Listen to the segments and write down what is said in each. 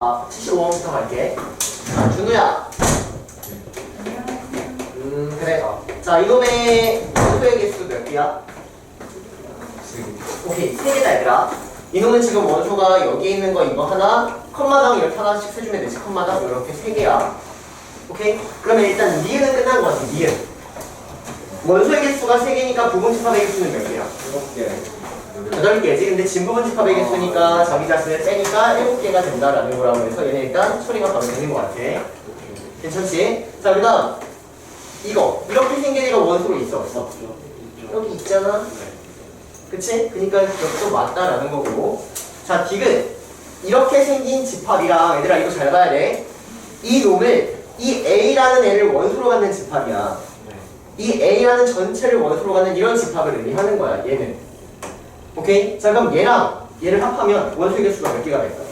75번부터 갈게. 준우야. 그래. 자, 이놈의 원소의 개수 몇 개야? 오케이, 3개다 얘들아. 이놈은 지금 원소가 여기 있는 거 이거 하나, 컴마당 이렇게 하나씩 세주면 되지. 컴마당 이렇게 3개야. 오케이? 그러면 일단 니은은 끝난 거 같아. 니은. 원소의 개수가 3개니까 부분집합의 개수는 몇 개야? 8개지. 근데 진부분집합의 개수니까 자기 자신을 빼니까 7개가 된다라는 거라고 해서 얘는 일단 처리가 바로 되는 것 같아. 괜찮지? 자, 그 다음 이거 이렇게 생긴 애가 원소로 있어 없어? 여기 있잖아. 그치? 그니까 이것도 맞다라는 거고. 자, 디귿 이렇게 생긴 집합이랑 얘들아 이거 잘 봐야 돼. 이 놈을 이 A라는 애를 원소로 갖는 집합이야. 이 A라는 전체를 원소로 갖는 이런 집합을 의미하는 거야. 얘는. 오케이? 자, 그럼 얘랑 얘를 합하면 원소의 개수가 몇 개가 될까?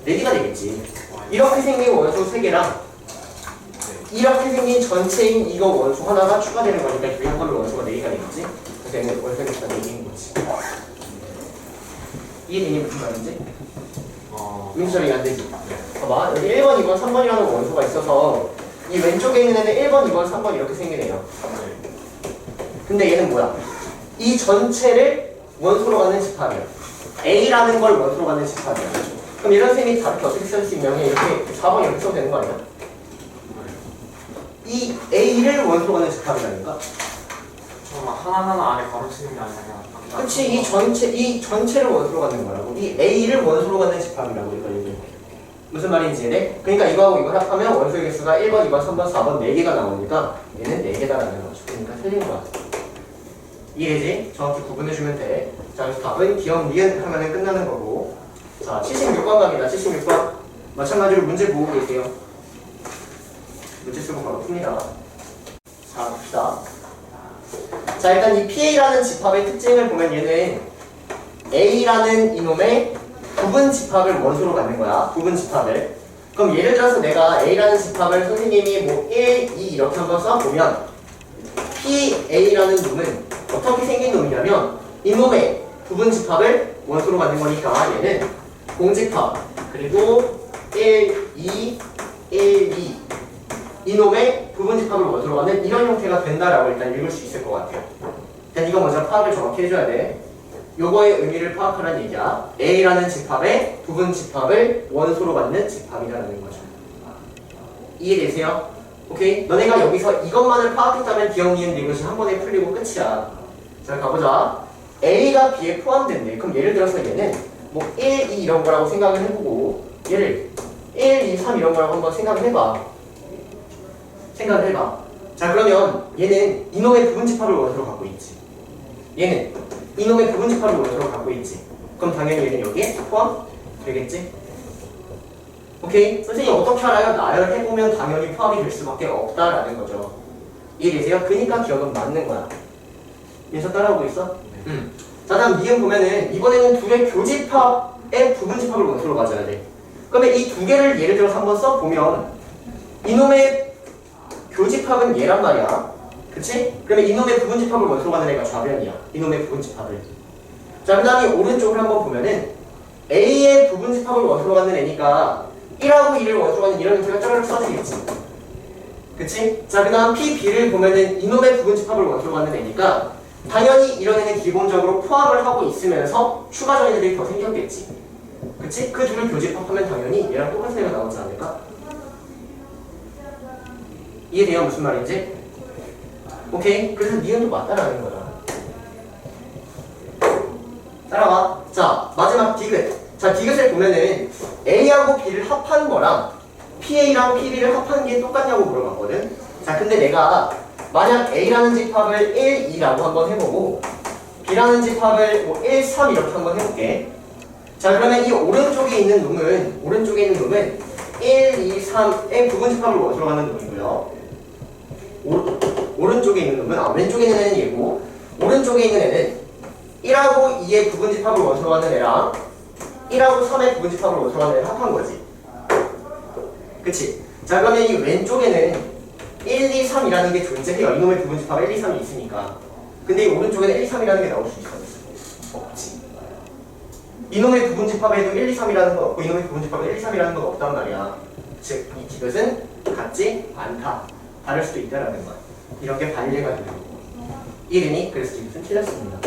4개가 되겠지. 이렇게 생긴 원소 3개랑 이렇게 생긴 전체인 이거 원소 하나가 추가되는 거니까 이 합하면 원소가 4개가 되겠지. 그래서 얘는 원소의 개수가 4개인 거지. 이해되니 무슨 말인지? 민철이 안 되지? 봐봐, 여기 1번, 2번, 3번이라는 원소가 있어서 이 왼쪽에 있는 애는 1번, 2번, 3번 이렇게 생긴 애야. 근데 얘는 뭐야? 이 전체를 원소로 갖는 집합이야. A라는 걸 원소로 갖는 집합이야. 그럼 이런 셈이 다르게 어떻게 쓸 수 있냐면 이렇게 4번 이렇게 써도 되는 거 아니야? 이 A를 원소로 갖는 집합이라니까? 잠깐만, 하나하나 안에 가로치는 게 아니라 그치, 이 전체를 원소로 갖는 거라고. 이 A를 원소로 갖는 집합이라고. 그러니까 이게 무슨 말인지 이해돼? 그러니까 이거하고 이거 합하면 원소의 개수가 1번, 2번, 3번, 4번 4개가 나오니까 얘는 4개다라는 거죠. 그러니까 틀린 거야. 이해되지? 정확히 구분해주면 돼. 자, 그래서 답은 기억 니은 하면은 끝나는 거고. 자, 76번 갑니다. 76번. 마찬가지로 문제 보고 계세요. 문제 쓰고 바로 풉니다. 자, 봅시다. 자, 일단 이 PA라는 집합의 특징을 보면 얘는 A라는 이놈의 부분 집합을 원소로 갖는 거야. 부분 집합을. 그럼 예를 들어서 내가 A라는 집합을 선생님이 뭐 1, 2 이렇게 한번 써보면 PA라는 놈은 어떻게 생긴 놈이냐면 이놈의 부분 집합을 원소로 갖는 거니까 얘는 공집합 그리고 1, 2, 1, 2 이놈의 부분 집합을 원소로 갖는 이런 형태가 된다라고 일단 읽을 수 있을 것 같아요. 일단 이거 먼저 파악을 정확히 해줘야 돼. 요거의 의미를 파악하라는 얘기야. A라는 집합의 부분 집합을 원소로 갖는 집합이라는 거죠. 이해되세요? 오케이? 너네가 여기서 이것만을 파악했다면 기억, 니은, 이것이 한 번에 풀리고 끝이야. 자, 가보자. A가 B에 포함된대. 그럼 예를 들어서 얘는 뭐 1, 2 이런 거라고 생각을 해보고 얘를 1, 2, 3 이런 거라고 한번 생각을 해봐. 생각을 해봐. 자, 그러면 얘는 이놈의 부분 집합을 원소로 갖고 있지. 얘는 이놈의 부분 집합을 원소로 갖고 있지. 그럼 당연히 얘는 여기에 포함되겠지? 오케이? 선생님 어떻게 알아요? 나열을 해보면 당연히 포함이 될 수밖에 없다라는 거죠. 이해되세요? 그니까 기억은 맞는 거야. 민서 따라오고 있어? 자, 다음 니은 보면은 이번에는 두 개 교집합의 부분 집합을 원소로 가져야 돼. 그러면 이 두 개를 예를 들어서 한번 써보면 이놈의 교집합은 얘란 말이야. 그치? 그러면 이놈의 부분 집합을 원소로 가는 애가 좌변이야. 이놈의 부분 집합을. 자, 그 다음에 오른쪽을 한번 보면은 A의 부분 집합을 원소로 갖는 애니까 1하고 2를 원소로 갖는 이런 형태가 쪼르륵 써지겠지. 그치? 자, 그 다음 P, B를 보면은 이놈의 부분 집합을 원소로 갖는 애니까 당연히 이런 애는 기본적으로 포함을 하고 있으면서 추가적인 애들이 더 생겼겠지. 그치? 그 둘을 교집합하면 당연히 얘랑 똑같은 애가 나오지 않을까? 이해돼요? 무슨 말인지? 오케이? 그래서 니은도 맞다라는 거야. 따라와. 자, 마지막 디귿. 자, 디귿을 보면은 A하고 B를 합한 거랑 PA랑 PB를 합한 게 똑같냐고 물어봤거든. 자, 근데 내가 만약 A라는 집합을 1, 2라고 한번 해보고 B라는 집합을 뭐 1, 3 이렇게 한번 해볼게. 자, 그러면 이 오른쪽에 있는 놈은 1, 2, 3의 부분 집합을 원소로 갖는 놈이고요. 오른쪽에 있는 놈은 왼쪽에 있는 애는 얘고 오른쪽에 있는 애는 1하고 2의 부분 집합을 원소로 갖는 애랑 1하고 3의 부분 집합을 원소로 갖는 애를 합한 거지. 그치? 자, 그러면 이 왼쪽에는 1, 2, 3이라는 게 존재해요. 이놈의 부분 집합 1, 2, 3이 있으니까. 근데 이 오른쪽에는 1, 2, 3이라는 게 나올 수 있어? 없지. 이놈의 부분집합에도 1, 2, 3이라는 건 없고 이놈의 부분집합에 1, 2, 3이라는 건 없단 말이야. 즉, 이 디귿은 같지 않다. 다를 수도 있다라는 거야. 이렇게 반례가 되는 거고. 이름이 그래서 디귿은 틀렸습니다.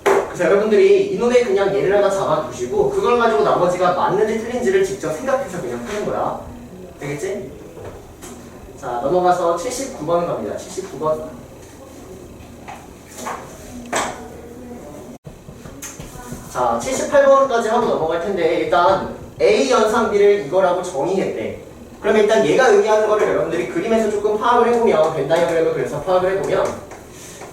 그래서 여러분들이 이놈의 그냥 예를 하나 잡아두시고 그걸 가지고 나머지가 맞는지 틀린지를 직접 생각해서 그냥 푸는 거야. 되겠지? 자, 넘어가서 79번 갑니다. 79번. 자, 78번까지 하고 넘어갈 텐데 일단 A 연산 B를 이거라고 정의했대. 그러면 일단 얘가 의미하는 거를 여러분들이 그림에서 조금 파악을 해보면 벤 다이어그램을 그려서 파악을 해보면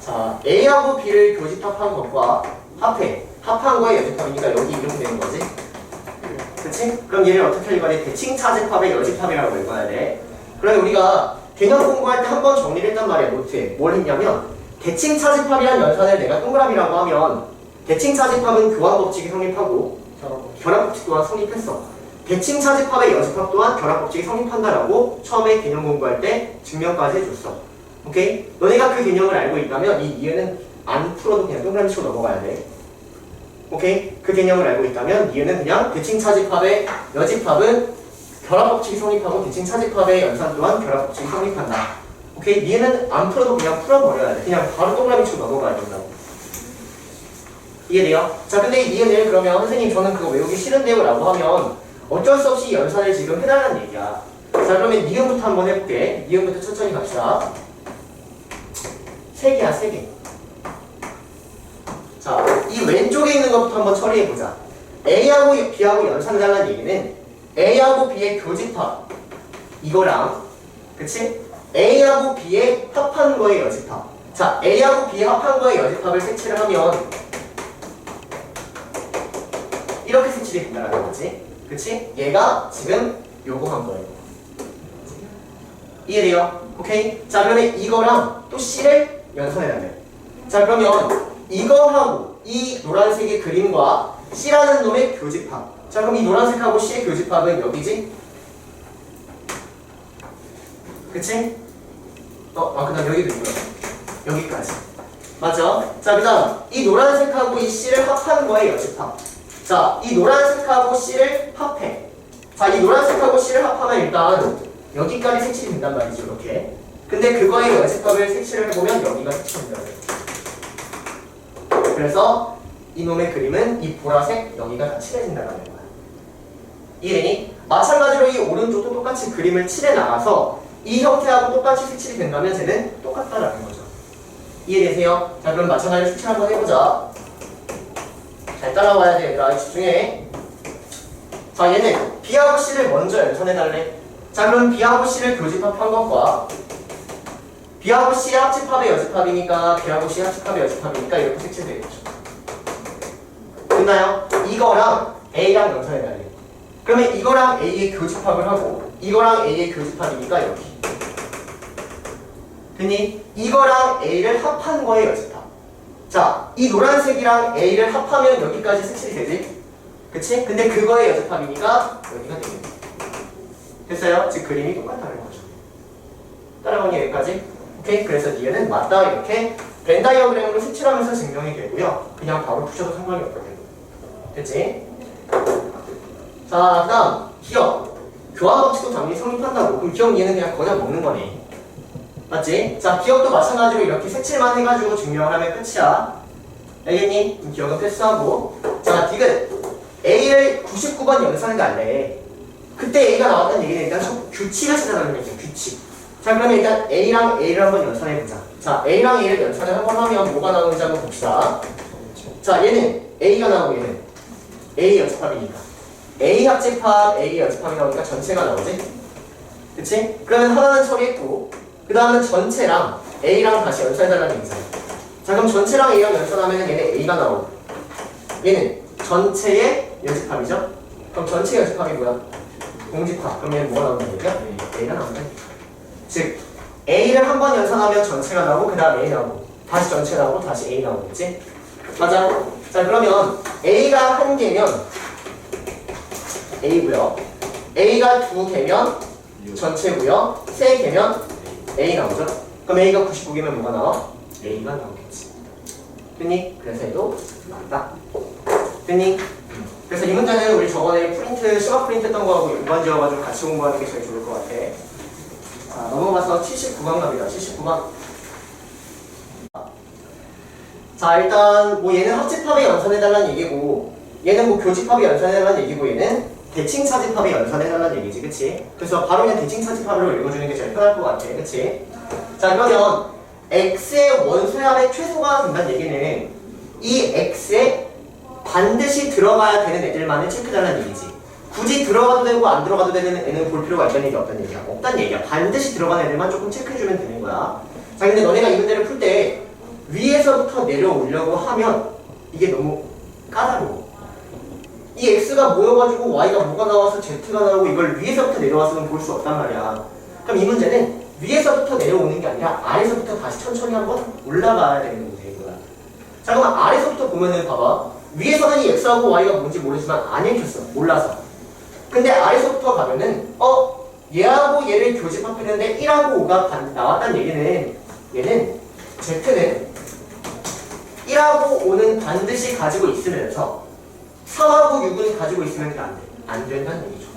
자, A하고 B를 교집합한 것과 합한 거의 여집합이니까 여기 이렇게 되는 거지. 그치? 그럼 얘를 어떻게 읽어야 돼? 대칭차집합의 여집합이라고 읽어야 돼. 그럼 우리가 개념 공부할 때 한 번 정리를 했단 말이야, 노트에. 뭘 했냐면 대칭차집합이란 연산을 내가 동그라미라고 하면 대칭차집합은 교환법칙이 성립하고 결합법칙 또한 성립했어. 대칭차집합의 여집합 또한 결합법칙이 성립한다라고 처음에 개념 공부할 때 증명까지 해줬어. 오케이? 너네가 그 개념을 알고 있다면 이 이해는 안 풀어도 그냥 동그라미 치고 넘어가야 돼. 오케이? 그 개념을 알고 있다면 이해는 그냥 대칭차집합의 여집합은 결합법칙이 성립하고 대칭차집합의 연산 또한 결합법칙이 성립한다. 오케이? 이해는 안 풀어도 그냥 풀어버려야 돼. 그냥 바로 동그라미 치고 넘어가야 된다고. 이해돼요? 자, 근데 이 이해를 그러면 선생님 저는 그거 외우기 싫은데요 라고 하면 어쩔 수 없이 연산을 지금 해달라는 얘기야. 자, 그러면 니은부터 한번 해볼게. 니은부터 천천히 갑시다. 3개야, 3개. 자, 이 왼쪽에 있는 것부터 한번 처리해보자. A하고 B하고 연산해달라는 얘기는 A하고 B의 교집합 이거랑 그치? A하고 B의 합한 거의 여집합. 자, A하고 B의 합한 거의 여집합을 색칠을 하면 이렇게 색칠이 된다는 거지. 그치? 얘가 지금 요거 한 거예요. 이해돼요? 오케이? 자, 그러면 이거랑 또 C를 연산해달래요. 자, 그러면 이거하고 이 노란색의 그림과 C라는 놈의 교집합. 자, 그럼 이 노란색하고 C의 교집합은 여기지? 그치? 그 다음 여기도 있고요. 여기까지. 맞죠? 자, 그 다음 이 노란색하고 이 C를 합한 거의 여집합. 자, 이 노란색하고 C를 합해. 자, 이 노란색하고 C를 합하면 일단 여기까지 색칠이 된단 말이죠, 이렇게. 근데 그거의 여집합을 색칠을 해보면 여기가 색칠된다. 그래서 이놈의 그림은 이 보라색 여기가 다 칠해진다는 거야. 이해되니? 마찬가지로 이 오른쪽도 똑같이 그림을 칠해나가서 이 형태하고 똑같이 색칠이 된다면 쟤는 똑같다라는 거죠. 이해되세요? 자, 그럼 마찬가지로 색칠 한번 해보자. 잘 따라와야 돼, 얘들아. 집중해. 자, 얘는 B하고 C를 먼저 연산해달래. 자, 그럼 B하고 C를 교집합한 것과 B하고 C의 합집합의 여집합이니까 B하고 C의 합집합의 여집합이니까 이렇게 색칠되겠죠. 됐나요? 이거랑 A랑 연산해달래. 그러면 이거랑 A의 교집합을 하고 이거랑 A의 교집합이니까 여기. 됐니? 이거랑 A를 합한 거의 여집합. 자, 이 노란색이랑 A를 합하면 여기까지 색칠이 되지? 그치? 근데 그거의 여집합이니까 여기가 되겠네. 됐어요? 즉 그림이 똑같다는 거죠. 따라가니 여기까지? 오케이? 그래서 니은은 맞다 이렇게 벤 다이어그램으로 색칠하면서 증명이 되고요. 그냥 바로 푸셔도 상관이 없거든요. 됐지? 자, 그 다음 기억. 교환법칙도 당연히 성립한다고. 그럼 기억 니은은 그냥 거저 먹는 거네. 맞지? 자, 기억도 마찬가지로 이렇게 색칠만 해가지고 증명을 하면 끝이야. 알겠니? 그럼 기억은 패스하고. 자, 디귿. A를 99번 연산을 갈래. 그때 A가 나왔다는 얘기는 일단 규칙을 찾아가는 얘기죠. 규칙. 자, 그러면 일단 A랑 A를 한번 연산해보자. 자, A랑 A를 연산을 한번 하면 뭐가 나오는지 한번 봅시다. 자, 얘는 A가 나오고 얘는 A 여집합이니까 A 합집합, A 여집합이 나오니까 전체가 나오지? 그치? 그러면 하나는 처리했고 그 다음은 전체랑 A랑 다시 연산해달라는 얘기잖아. 자, 그럼 전체랑 A랑 연산하면 얘는 A가 나오고 얘는 전체의 여집합이죠? 그럼 전체의 여집합이 뭐야? 공집합. 그럼 얘는 뭐가 나온다는 얘기야? A가 나온다는 얘기야. 즉 A를 한 번 연산하면 전체가 나오고 그 다음 A 나오고 다시 전체 나오고 다시 A 나오겠지? 맞아? 자, 그러면 A가 한 개면 A고요. A가 두 개면 전체고요. 세 개면 A 나오죠? 그럼 A가 99개면 뭐가 나와? A가 나오겠지. 됐니? 그래서 얘도 맞다. 됐니? 그래서 이 문제는 우리 저번에 프린트, 시각 프린트 했던 거하고 연관지어가지고 같이 공부하는 게 제일 좋을 것 같아. 자, 넘어가서 79번 갑니다. 79번. 자, 일단 뭐 얘는 합집합에 연산해달라는 얘기고 얘는 뭐 교집합에 연산해달라는 얘기고 얘는 대칭차집합에 연산해달라는 얘기지, 그치? 그래서 바로 그냥 대칭차집합으로 읽어주는 게 제일 편할 것 같아, 그치? 자, 그러면 x의 원소합의 최소가 된다는 얘기는 이 x에 반드시 들어가야 되는 애들만을 체크해달라는 얘기지. 굳이 들어가도 되고 안 들어가도 되는 애는 볼 필요가 있다는 얘기야, 없다는 얘기야? 없다는 얘기야. 반드시 들어가는 애들만 조금 체크해주면 되는 거야. 자, 근데 너네가 이 문제를 풀 때 위에서부터 내려오려고 하면 이게 너무 까다로워. 이 x가 모여가지고 y가 뭐가 나와서 z가 나오고 이걸 위에서부터 내려와서는 볼 수 없단 말이야. 그럼 이 문제는 위에서부터 내려오는 게 아니라 아래서부터 다시 천천히 한번 올라가야 되는 문제인 거야. 자, 그럼 아래서부터 보면은 봐봐. 위에서는 이 x하고 y가 뭔지 모르지만 안 읽혔어. 몰라서. 근데 아래서부터 가면은 얘하고 얘를 교집합했는데 1하고 5가 나왔다는 얘기는 얘는 z는 1하고 5는 반드시 가지고 있으면서 3하고 6은 가지고 있으면 안 돼. 안 된다는 얘기죠.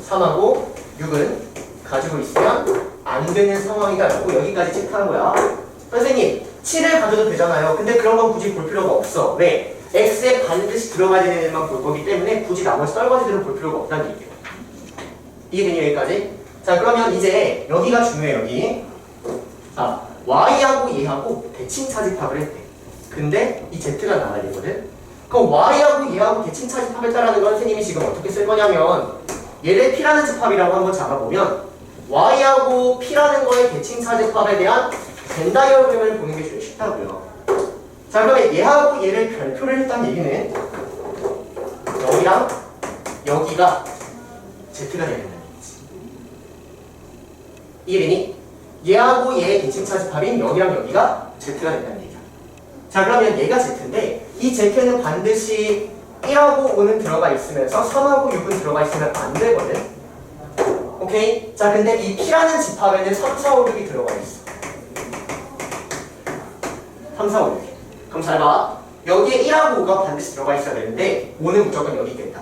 3하고 6은 가지고 있으면 안 되는 상황이다라고 여기까지 체크한 거야. 선생님, 7을 가져도 되잖아요. 근데 그런 건 굳이 볼 필요가 없어. 왜? x에 반드시 들어가야 되는 애만 볼 거기 때문에 굳이 나머지 떨거지들은 볼 필요가 없다는 얘기예요. 이해되니 여기까지? 자, 그러면 이제 여기가 중요해, 여기. 자, y하고 얘하고 대칭차집합을 했대. 근데 이 z가 나와야 되거든? 그럼 y하고 얘하고 대칭차집합했다라는 건 선생님이 지금 어떻게 쓸 거냐면 얘를 p라는 집합이라고 한번 잡아보면 y하고 p라는 거의 대칭차집합에 대한 벤 다이어그램을 보는 게 제일 쉽다고요. 자, 그러면 얘하고 얘를 별표를 했다는 얘기는 여기랑 여기가 z가 되는 얘기지. 이해되니? 얘하고 얘의 대칭차집합인 여기랑 여기가 z가 된다는 얘기야. 자, 그러면 얘가 z인데 이 z는 반드시 1하고 5는 들어가 있으면서 3하고 6은 들어가 있으면 안 되거든. 오케이? 자, 근데 이 p라는 집합에는 3, 4, 5, 6이 들어가 있어. 3, 4, 5, 6. 그럼 잘 봐. 여기에 1하고 5가 반드시 들어가 있어야 되는데 5는 무조건 여기 있겠다.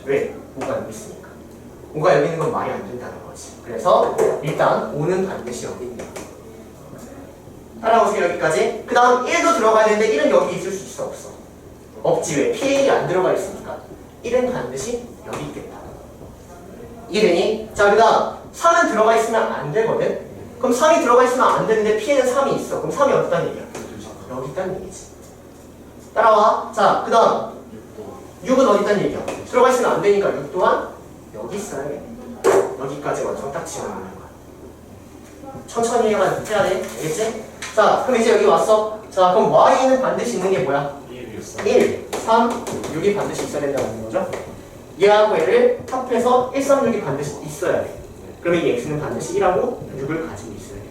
왜? 5가 여기 있으니까. 5가 여기 있는 건 말이 안 된다는 거지. 그래서 일단 5는 반드시 여기 있다. 따라오세요, 여기까지. 그 다음 1도 들어가야 되는데 1은 여기 있을 수 있어, 없어? 없지. 왜? P1이 안 들어가 있으니까 1은 반드시 여기 있겠다. 이해되니? 자, 그 다음 3은 들어가 있으면 안 되거든? 그럼 3이 들어가 있으면 안 되는데 P에는 3이 있어. 그럼 3이 어디다는 얘기야? 여기 있다는 얘기지. 따라와. 자, 그 다음 6은 어디 있다는 얘기야? 들어가 있으면 안 되니까 6 또한 여기 있어야겠네. 여기까지 완성 딱 지어놓는 거야. 천천히 해야 돼. 알겠지? 자, 그럼 이제 여기 왔어. 자, 그럼 y는 반드시 있는 게 뭐야? 1, 3, 6이 반드시 있어야 된다는 거죠. 얘하고 얘를 합해서 1, 3, 6이 반드시 있어야 돼. 그러면 이 x는 반드시 1하고 6을 가지고 있어야 돼.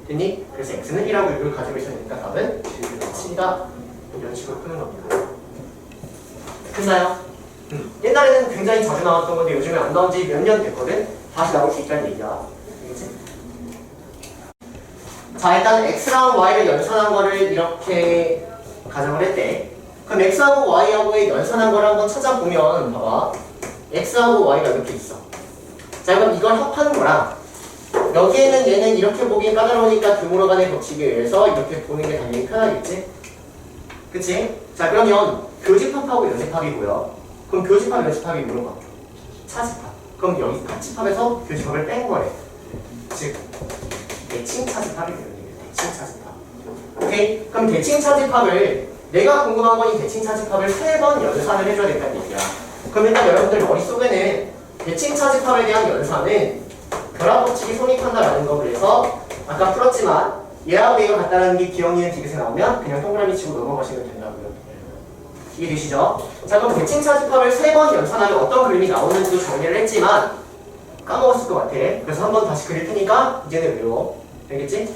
됐니? 그래서 x는 1하고 6을 가지고 있어야 되니까 답은 7이다. 이런 식으로 푸는 겁니다. 됐나요? 옛날에는 굉장히 자주 나왔던 건데 요즘에 안 나온 지 몇 년 됐거든? 다시 나올 수 있다는 얘기야. 알겠지? 자, 일단 x랑 y를 연산한 거를 이렇게 가정을 했대. 그럼 x하고 y하고의 연산한 거를 한번 찾아보면 봐봐. x하고 y가 이렇게 있어. 자, 그럼 이걸 합하는 거랑 여기에는 얘는 이렇게 보기 까다로우니까 드물어 간의 법칙에 의해서 이렇게 보는 게 당연히 편하겠지? 그치? 자, 그러면 교집합하고 연집합이고요. 그럼 교집합, 연집합이 뭐로 바뀌어? 차집합. 그럼 여기 합집합에서 교집합을 뺀 거래. 즉 대칭 차집합이 되는 얘기예요. 대칭 차집합. 오케이? 그럼 대칭 차집합을 내가 궁금한 건 이 대칭 차집합을 3번 연산을 해줘야 된다는 얘기야. 그럼 일단 여러분들 머릿속에는 대칭 차집합에 대한 연산은 결합 법칙이 성립한다라는 거. 그래서 아까 풀었지만 얘하고 얘가 같다라는 게 기억니은 디귿에 나오면 그냥 동그라미 치고 넘어가시면 된다고요. 이해되시죠? 자, 그럼 대칭 차집합을 3번 연산하면 어떤 그림이 나오는지도 정리를 했지만 까먹었을 것 같아. 그래서 한번 다시 그릴 테니까 이제는 외워. 알겠지?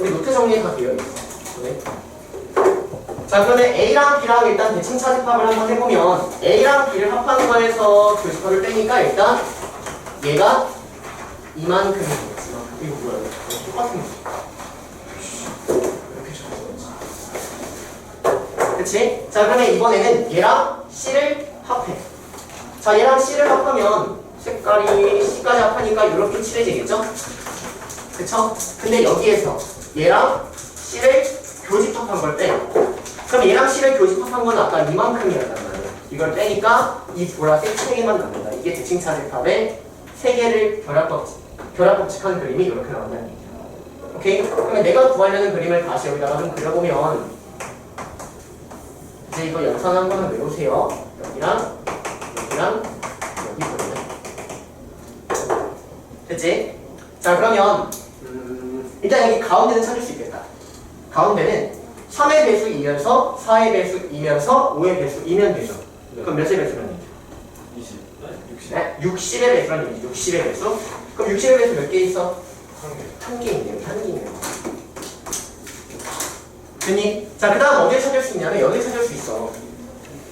우리 노트 정리 다 되어 있어. 네. 자, 그러면 A랑 B랑 일단 대칭 차집합을 한번 해보면 A랑 B를 합하는 거에서 교집합을 빼니까 일단 얘가 이만큼이 되겠지. 이거 뭐야? 이거 똑같은 거. 이렇게 적어야지. 그치? 자, 그러면 이번에는 얘랑 C를 합해. 자, 얘랑 C를 합하면 색깔이 C까지 합하니까 이렇게 칠해지겠죠? 그쵸? 근데 여기에서 얘랑 C를 교집합한 걸 빼. 그럼 얘랑 C를 교집합한 건 아까 이만큼이었단 말이야. 이걸 빼니까 이 보라색 3개만 남는다. 이게 대칭차집합의 3개를 결합법칙한 그림이 이렇게 나온다는 얘기야. 오케이? 그러면 내가 구하려는 그림을 다시 여기다가 좀 그려보면 이제 이거 연산한 거는 외우세요. 여기랑 여기 보이네. 됐지? 자, 그러면 일단 여기 가운데는 찾을 수 있겠다. 가운데는 3의 배수이면서 4의 배수이면서 5의 배수이면 되죠. 그럼 몇의 배수라는 얘기죠? 20? 네? 60의 배수라는 얘기죠. 60의 배수. 그럼 60의 배수 몇 개 있어? 1개 있네요. 1개 있네요. 됐니? 자, 그 다음 어디에 찾을 수 있냐면 여기에 찾을 수 있어.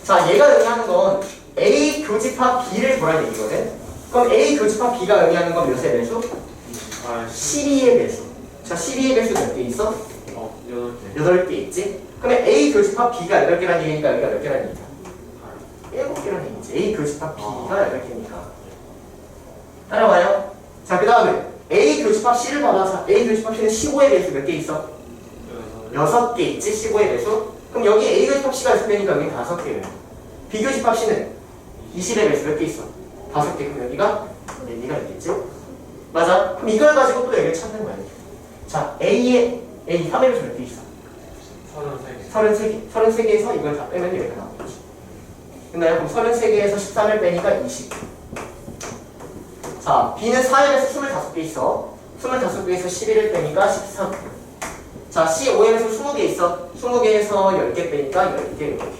자, 얘가 의미하는 건 A 교집합 B를 보라는 얘기거든. 그럼 A 교집합 B가 의미하는 건 몇의 배수? 12의 배수. 자, 12의 배수 몇 개 있어? 8개. 8개 있지? 그러면 A 교집합 B가 8개라는 얘기니까 여기가 몇 개라는 얘기야? 7개라는 얘기지. A 교집합 B가 8개니까. 따라와요? 자, 그 다음에 A 교집합 C를 받아서 A 교집합 C는 15의 배수 몇 개 있어? 6개 있지? 15의 배수? 그럼 여기 A 교집합 C가 있을 테니까 여기 5개예요. B 교집합 C는 20의 배수 몇 개 있어? 5개. 그럼 여기가 4개가 있겠지? 맞아? 그럼 이걸 가지고 또 여기를 찾는 거야. 자, A 3의 배수 몇 개 있어? 33개. 33개에서 이걸 다 빼면 여기가 나오겠지. 됐나요? 그럼 33개에서 13을 빼니까 20. 자, B는 4의 배수 25개 있어. 25개에서 11을 빼니까 13. 자, C 5의 배수 20개 있어. 20개에서 10개 빼니까 10개 이렇게.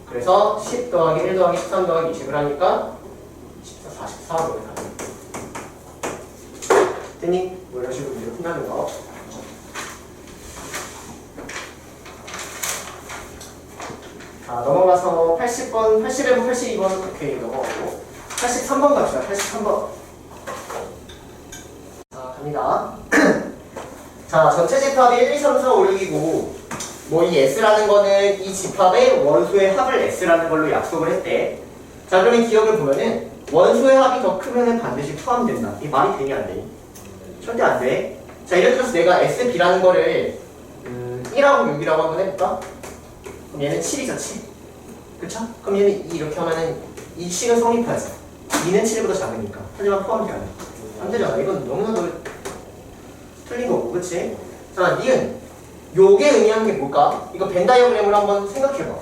그래서 10 더하기 1 더하기 13 더하기 20을 하니까 14, 44로 가요. 됐니? 뭐 이런 식으로 이제 끝나는 거. 자, 넘어가서 80번, 81번, 82번 오케이 넘어가고 83번 갑시다. 83번. 자, 갑니다. 자, 전체 집합이 1, 2, 3, 4, 5, 6이고 뭐 이 S라는 거는 이 집합의 원수의 합을 S라는 걸로 약속을 했대. 자, 그러면 기억을 보면은 원수의 합이 더 크면은 반드시 포함된다. 이 말이 되냐 안 되니? 절대 안 돼. 자, 예를 들어서 내가 SB라는 거를 1하고 6이라고 한번 해볼까? 그럼 얘는 7이죠, 7. 그쵸? 그럼 얘는 2 이렇게 하면은 이 식은 성립하지. 2는 7보다 작으니까. 하지만 포함이 안 돼. 안 되잖아. 이건 너무나도 틀린 거고, 그치? 자, 니은. 요게 의미하는 게 뭘까? 이거 벤 다이어그램을 한번 생각해봐.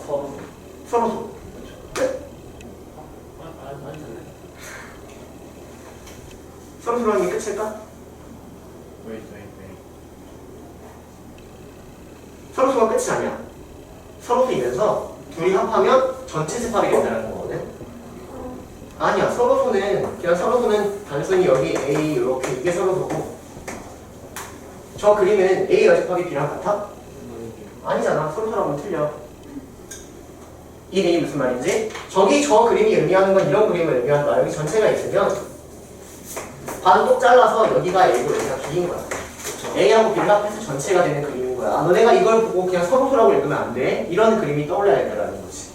서로. 끝? 서로 하는 게 끝일까? 서로소가 끝이 아니야. 서로소이면서 둘이 합하면 전체 집합이 된다는 거거든. 아니야. 서로소는 그냥 서로소는 단순히 여기 A 이렇게 이게 서로소고 저 그림에는 A 여집합이 B랑 같아? 아니잖아. 서로소라고는 틀려. 이 그림이 무슨 말인지? 저기 저 그림이 의미하는 건 이런 그림을 의미한다. 여기 전체가 있으면 반독 잘라서 여기가 A고 여기가 B인 거야. A하고 B를 합해서 전체가 되는 그림인 거야. 너네가 이걸 보고 그냥 서로소라고 읽으면 안 돼. 이런 그림이 떠올라야 된다는 거지.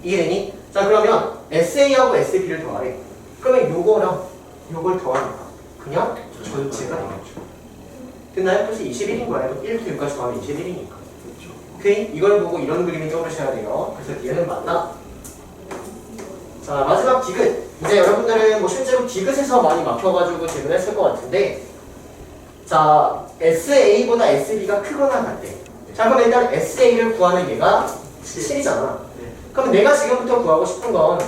이해되니? 자, 그러면 SA하고 SB를 더하래. 그러면 요거랑 요걸 더하니까 그냥 전체가 되겠죠. 됐나요? 그래서 21인 거야. 1부터 6까지 더하면 21이니까. 오케이? 이걸 보고 이런 그림이 떠오르셔야 돼요. 그래서 얘는 맞다. 자, 마지막 디귿. 이제 여러분들은 뭐 실제로 디귿에서 많이 막혀가지고 질문했을 것 같은데 자, SA보다 SB가 크거나 같대. 자, 그럼 일단 SA를 구하는 얘가 7이잖아. 그럼 내가 지금부터 구하고 싶은 건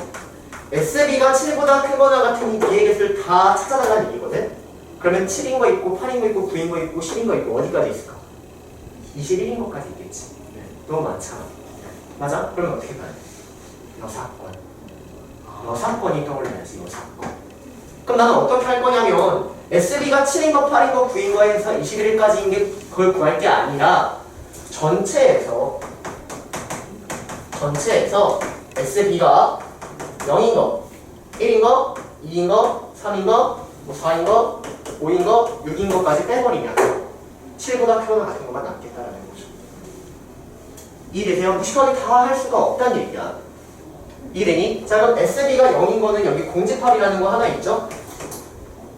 SB가 7보다 크거나 같은 이 B의 값을 다 찾아달라는 얘기거든. 그러면 7인 거 있고 8인 거 있고 9인 거 있고 10인 거 있고 어디까지 있을까? 21인 것까지 있겠지. 너무 많잖아. 맞아? 그러면 어떻게 봐야 돼? 여사건. 여사건이 떠올라야지. 여사건. 그럼 나는 어떻게 할 거냐면 SB가 7인 거, 8인 거, 9인 거에 해서 21일까지인 게 그걸 구할 게 아니라 전체에서 SB가 0인 거, 1인 거, 2인 거, 3인 거, 뭐 4인 거, 5인 거, 6인 거까지 빼버리면 7보다 크거나 같은 것만 남겠다라는 거죠. 이해되세요? 무식하게 다 할 수가 없다는 얘기야. 이해되니? 자 그럼 SB가 0인 거는 여기 공집합이라는 거 하나 있죠?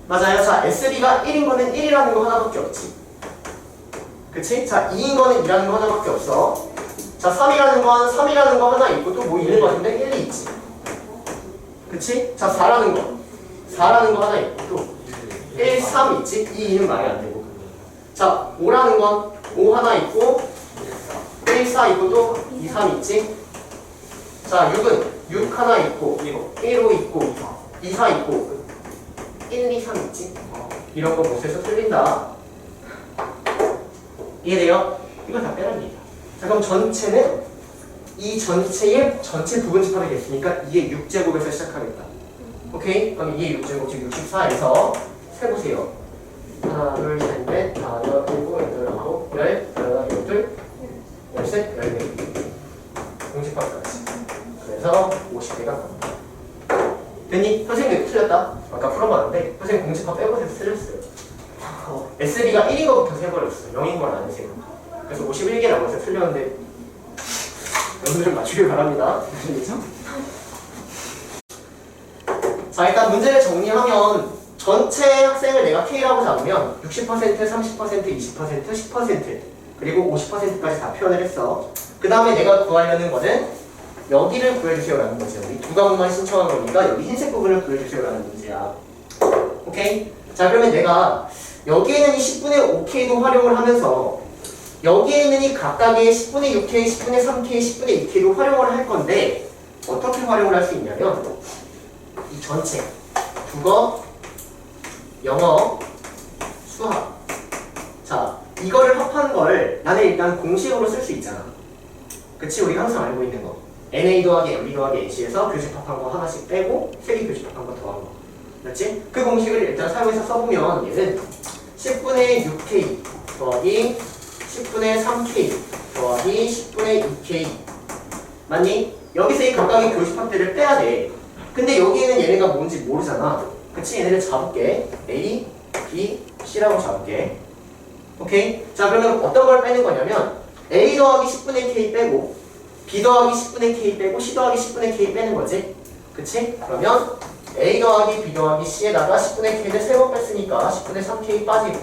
맞아요. 자 SB가 1인 거는 1이라는 거 하나밖에 없지. 그치? 자 2인 거는 2라는 거 하나밖에 없어. 자 3이라는 건 3이라는 거 하나 있고 또 뭐 있는 거 같은데 1이 있지. 그치? 자 4라는 거 하나 있고 또 1, 3 있지? 2, 2는 말이 안 되고. 자 5라는 건 5 하나 있고 1, 4 있고 또 2, 3 있지? 자 6은 6 하나 있고 1, 5 있고 2, 4 있고 1, 2, 3 있지? 이런 거 못해서 틀린다. 이해돼요? 이건 다 빼란 얘기야. 자 그럼 전체는 이 전체의 전체 부분집합이 됐으니까 이게 6제곱에서 시작하겠다. 오케이? 그럼 이게 6제곱 즉 64에서 세보세요. 하나, 둘, 셋, 넷, 다섯, 일곱, 여덟, 아홉, 열, 열하나, 열둘, 열셋, 열네. 공집합까지. 그래서 50개가 나온다. 됐니? 선생님 틀렸다. 아까 풀어봤는데 선생님 공집합 빼고서 틀렸어요. SB가 1인 거부터 세버렸어. 0인 건 안 세고. 그래서 51개 남아서 틀렸는데 여러분들 맞추길 바랍니다. 자 일단 문제를 정리하면 전체 학생을 내가 K라고 잡으면 60%, 30%, 20%, 10% 그리고 50%까지 다 표현을 했어. 그 다음에 내가 구하려는 거는 여기를 구해주세요 라는 거지. 여기 두 과목만 신청한 거니까 여기 흰색 부분을 구해주세요 라는 문제야. 오케이? 자 그러면 내가 여기에 있는 이 10분의 5K도 활용을 하면서 여기에 있는 이 각각의 10분의 6K, 10분의 3K, 10분의 2K도 활용을 할 건데 어떻게 활용을 할 수 있냐면 이 전체 국어, 영어, 수학 자 이거를 합한 걸 나는 일단 공식으로 쓸 수 있잖아. 그치? 우리가 항상 알고 있는 거 NA 더하기 MB 더하기 NC에서 교집합한 거 하나씩 빼고 3개 교집합한 거 더한 거 그렇지? 그 공식을 일단 사용해서 써보면 얘는 10분의 6K 더하기 10분의 3K 더하기 10분의 2K 맞니? 여기서 이 각각의 교집합들을 빼야 돼. 근데 여기에는 얘네가 뭔지 모르잖아. 그치? 얘네를 잡을게. A, B, C라고 잡을게. 오케이? 자 그러면 어떤 걸 빼는 거냐면 A 더하기 10분의 K 빼고 B 더하기 10분의 K 빼고 C 더하기 10분의 K 빼는 거지. 그치? 그러면 A 더하기 B 더하기 C에다가 10분의 K를 3번 뺐으니까 10분의 3K 빠지고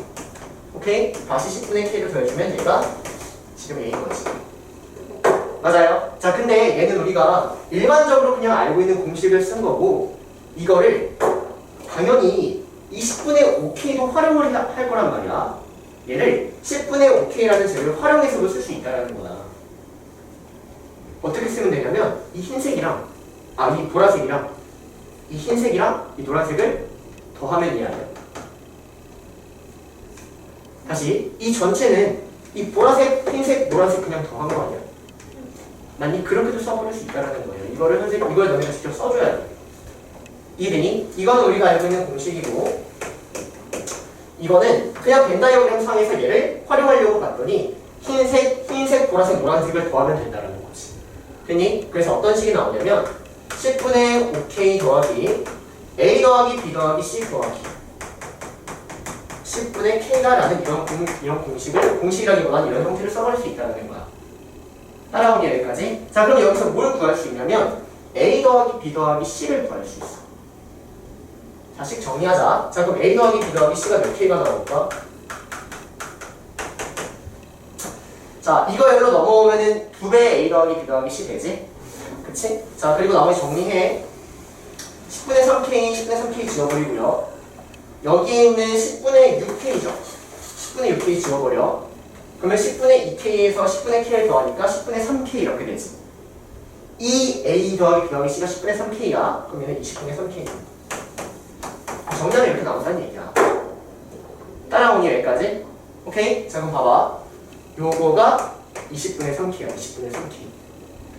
오케이? 다시 10분의 K를 더해주면 얘가 지금 A인 거지. 맞아요? 자 근데 얘는 우리가 일반적으로 그냥 알고 있는 공식을 쓴 거고 이거를 당연히 이 10분의 5K도 활용을 할 거란 말이야. 얘를 10분의 5K라는 제를 활용해서도 쓸 수 있다는 거야. 어떻게 쓰면 되냐면 이 흰색이랑 이 보라색이랑 이 흰색이랑 이 노란색을 더하면 이해하냐. 다시 이 전체는 이 보라색, 흰색, 노란색 그냥 더한 거 아니야? 맞니? 그렇게도 써버릴 수 있다는 거예요. 이걸 너네가 직접 써줘야 돼. 이해되니? 이거는 우리가 알고 있는 공식이고 이거는 그냥 벤 다이어그램 상에서 얘를 활용하려고 봤더니 흰색, 보라색, 노란색을 더하면 된다는 거지. 됐니? 그래서 어떤 식이 나오냐면 10분의 5K 더하기 A 더하기 B 더하기 C 더하기 10분의 K가 라는 이런 공식이라기보다는 이런 형태를 써버릴 수 있다는 거야. 따라오기 여기까지. 자 그럼 여기서 뭘 구할 수 있냐면 A 더하기 B 더하기 C를 구할 수 있어. 다시 정리하자. 자 그럼 A 더하기 B 더하기 C가 몇 K가 나올까? 자 이거 여기로 넘어오면은 2배 A 더하기 B 더하기 C 되지? 그치? 자 그리고 나머지 정리해. 10분의 3K, 10분의 3K 지워버리고요. 여기에 있는 10분의 6K죠. 10분의 6K 지워버려. 그러면 10분의 2K에서 10분의 K를 더하니까 10분의 3K 이렇게 되지. 이 A 더하기 B 더하기 C가 10분의 3K야. 그럼 얘는 20분의 3K. 정리하면 이렇게 나온다는 얘기야. 따라오니 여기까지? 오케이? 자 그럼 봐봐. 요거가 20분의 3K야. 20분의 3K.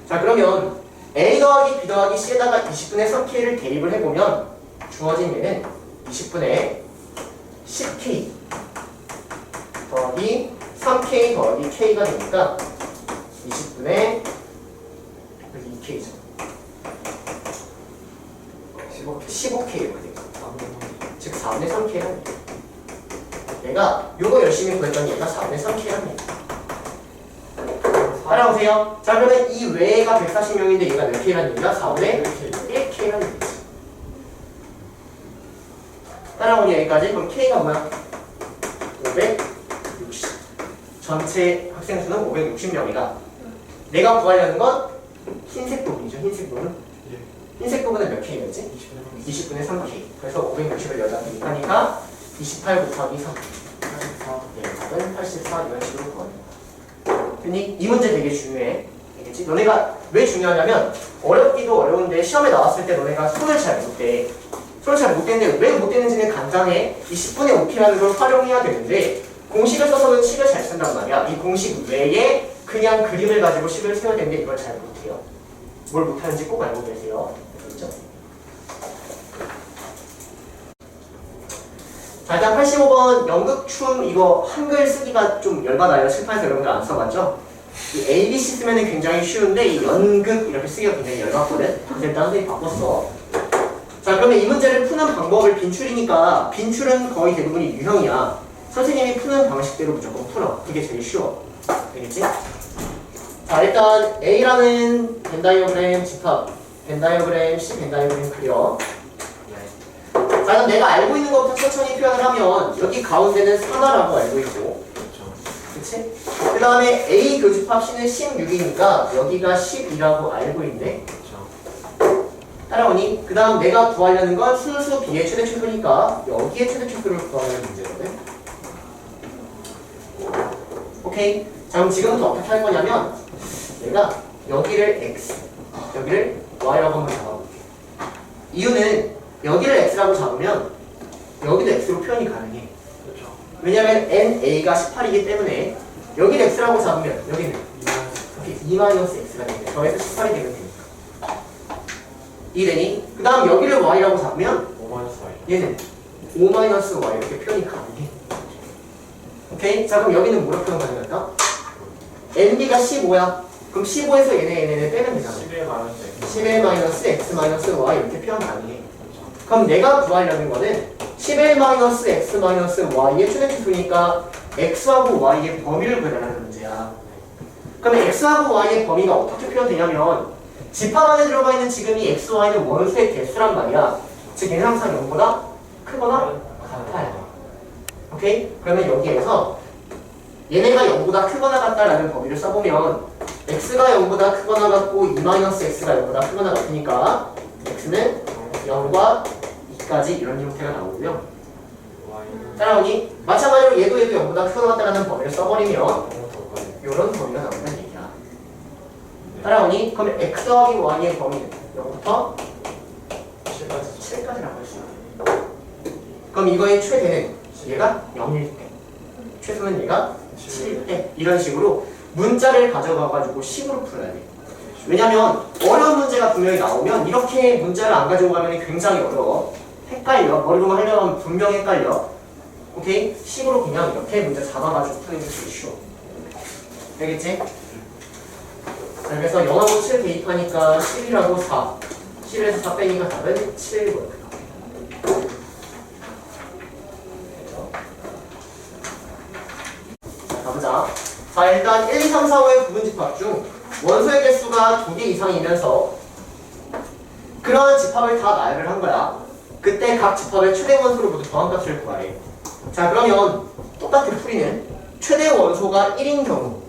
자 그러면 A 더하기 B 더하기 C에다가 20분의 3K를 대입을 해보면 주어진 얘는 20분의 10K 더하기 3K 더하기 K가 되니까 20분의 2K죠. 15K 이렇게 되죠. 즉 4분의 3K라는 얘가 요거 열심히 구했더니 얘가 4분의 3K라는 얘기야. 따라오세요. 자, 그러면 이 외가 140명인데 얘가 몇 K라는 얘기야? 4분의 1K라는 얘기지. 따라오니 여기까지. 그럼 K가 뭐야? 560. 전체 학생 수는 560명이다. 내가 구하려는 건 흰색 부분이죠. 흰색 부분. 흰색 부분은 몇 K였지? 20분의 3K. 그래서 560을 여기다 대입하니까 28 곱하기 3. 네, 답은 84 이런 식으로 구합니다. 근데 이 문제 되게 중요해. 알겠지? 너네가 왜 중요하냐면 어렵기도 어려운데 시험에 나왔을 때 너네가 손을 잘 못 대. 손을 잘 못 대는데 왜 못 대는지는 간단해. 이 10분의 5P라는 걸 활용해야 되는데 공식을 써서는 식을 잘 쓴단 말이야. 이 공식 외에 그냥 그림을 가지고 식을 세워야 되는데 이걸 잘 못해요. 뭘 못하는지 꼭 알고 계세요. 그렇죠? 자, 일단 85번 연극춤 이거 한글 쓰기가 좀 열받아요. 칠판에서 여러분들 안 써봤죠? 이 ABC 쓰면 굉장히 쉬운데 이 연극 이렇게 쓰기가 굉장히 열받거든. 그래서 일단 선생님이 바꿨어. 자, 그러면 이 문제를 푸는 방법을 빈출이니까 빈출은 거의 대부분이 유형이야. 선생님이 푸는 방식대로 무조건 풀어. 그게 제일 쉬워. 알겠지? 자, 일단 A라는 벤 다이어그램 집합, 벤 다이어그램, C 벤 다이어그램 그려. 자, 그럼 내가 알고 있는 것부터 천천히 표현을 하면 여기 가운데는 3라고 알고 있고, 그치? 그 다음에 A 교집합 C는 16이니까 여기가 12라고 알고 있네. 따라오니? 그 다음 내가 구하려는 건 순수 B의 최대 최소니까 여기에 최대 최소를 구하는 문제거든. 오케이? 자, 그럼 지금부터 어떻게 할 거냐면 내가 여기를 X, 여기를 Y라고 한번 잡아볼게. 이유는 여기를 X라고 잡으면 여기도 X로 표현이 가능해. 그렇죠. 왜냐면 NA가 18이기 때문에 여기를 X라고 잡으면 여기는 2-X가 되니까 더해서 18이 되면 되니까. 이해되니? 그 다음 여기를 Y라고 잡으면 5-Y. 얘는 5-Y 이렇게 표현이 가능해. 오케이? 자, 그럼 여기는 뭐로 표현 가능할까? NB가 15야. 그럼 15에서 얘네 빼면 되잖아. 11-X-Y 이렇게 표현 가능해. 그럼 내가 구하려는 거는 11-X-Y의 최대 최소니까 X하고 Y의 범위를 구해달라는 문제야. 그럼 X하고 Y의 범위가 어떻게 표현되냐면 집합 안에 들어가 있는 지금이 X, Y는 원수의 개수란 말이야. 즉 얘는 항상 0보다 크거나 같아야 돼. 오케이? 그러면 여기에서 얘네가 0보다 크거나 같다라는 범위를 써보면 x가 0보다 크거나 같고 2-x가 0보다 크거나 같으니까 x는 0과 2까지 이런 형태가 나오고요. 따라오니? 마찬가지로 얘도 0보다 크거나 같다라는 범위를 써버리면 이런 범위가 나온다는 얘기야. 따라오니? 그러면 x 더하기 y의 범위는 0부터 7까지라고 할 수 있어요. 그럼 이거의 최대는 얘가 0일 때, 최소는 얘가 7일 때, 이런 식으로 문자를 가져가가지고 식으로 풀어야 돼. 왜냐면 어려운 문제가 분명히 나오면 이렇게 문자를 안 가지고 가면 굉장히 어려워. 헷갈려. 머리로만 하려고 하면 분명 헷갈려. 오케이? 식으로 그냥 이렇게 문제 잡아가지고 푸는 게 제일 쉬워. 알겠지? 자, 그래서 0하고 7 대입하니까 11하고 4. 11에서 4 빼니까 답은 7이고요. 가보자. 자, 일단 1, 2, 3, 4, 5의 부분집합 중 원소의 개수가 2개 이상이면서 그런 집합을 다 나열을 한 거야. 그때 각 집합의 최대 원소를 모두 더한 값을 구하래. 자, 그러면 똑같은 풀이는 최대 원소가 1인 경우,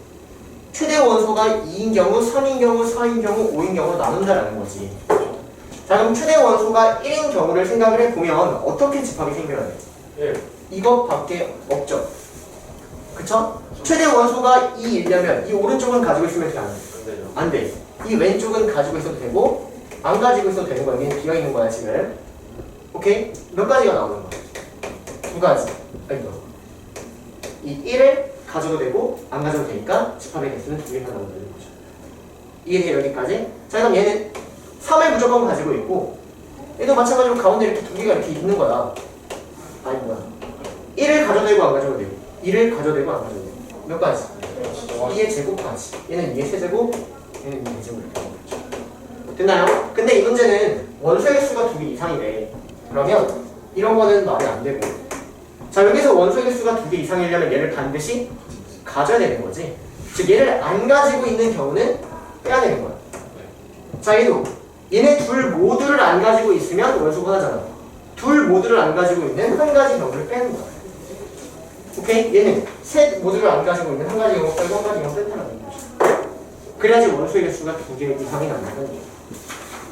최대 원소가 2인 경우, 3인 경우, 4인 경우, 5인 경우로 나눈다라는 거지. 자, 그럼 최대 원소가 1인 경우를 생각을 해보면 어떻게 집합이 생겨야 돼? 1. 이것밖에 없죠. 그쵸? 최대 원소가 2이려면 이 오른쪽은 가지고 있으면 돼, 안 돼? 안 돼. 이 왼쪽은 가지고 있어도 되고 안 가지고 있어도 되는 거야. 여기는 비어있는 거야 지금. 오케이? 몇 가지가 나오는 거야? 2가지. 이거. 이 1을 가져도 되고 안 가져도 되니까 집합의 개수는 2개가 나온다는 거죠. 이해돼요 여기까지? 자, 그럼 얘는 3을 무조건 가지고 있고 얘도 마찬가지로 가운데 이렇게 2개가 이렇게 있는 거야. 아니 뭐야. 1을 가져도 되고 안 가져도 되고 2를 가져도 되고 안 가져도 되고 몇 가지? 2의 제곱까지. 얘는 2의 세제곱, 얘는 2의 제곱 이렇게 나오겠죠. 됐나요? 근데 이 문제는 원소의 수가 2개 이상이래. 그러면 이런 거는 말이 안 되고. 자, 여기서 원소의 수가 2개 이상이려면 얘를 반드시 가져야 되는 거지. 즉 얘를 안 가지고 있는 경우는 빼야 되는 거야. 자, 얘도 얘네 둘 모두를 안 가지고 있으면 원소가 하나잖아. 둘 모두를 안 가지고 있는 한 가지 경우를 빼는 거야. 오케이? 얘는 셋 모두를 안 가지고 있는 한 가지 경우 빼고 한 가지 경우 뺀다는 거지. 그래야지 원소의 개수가 2개 이상이 난다는 거야.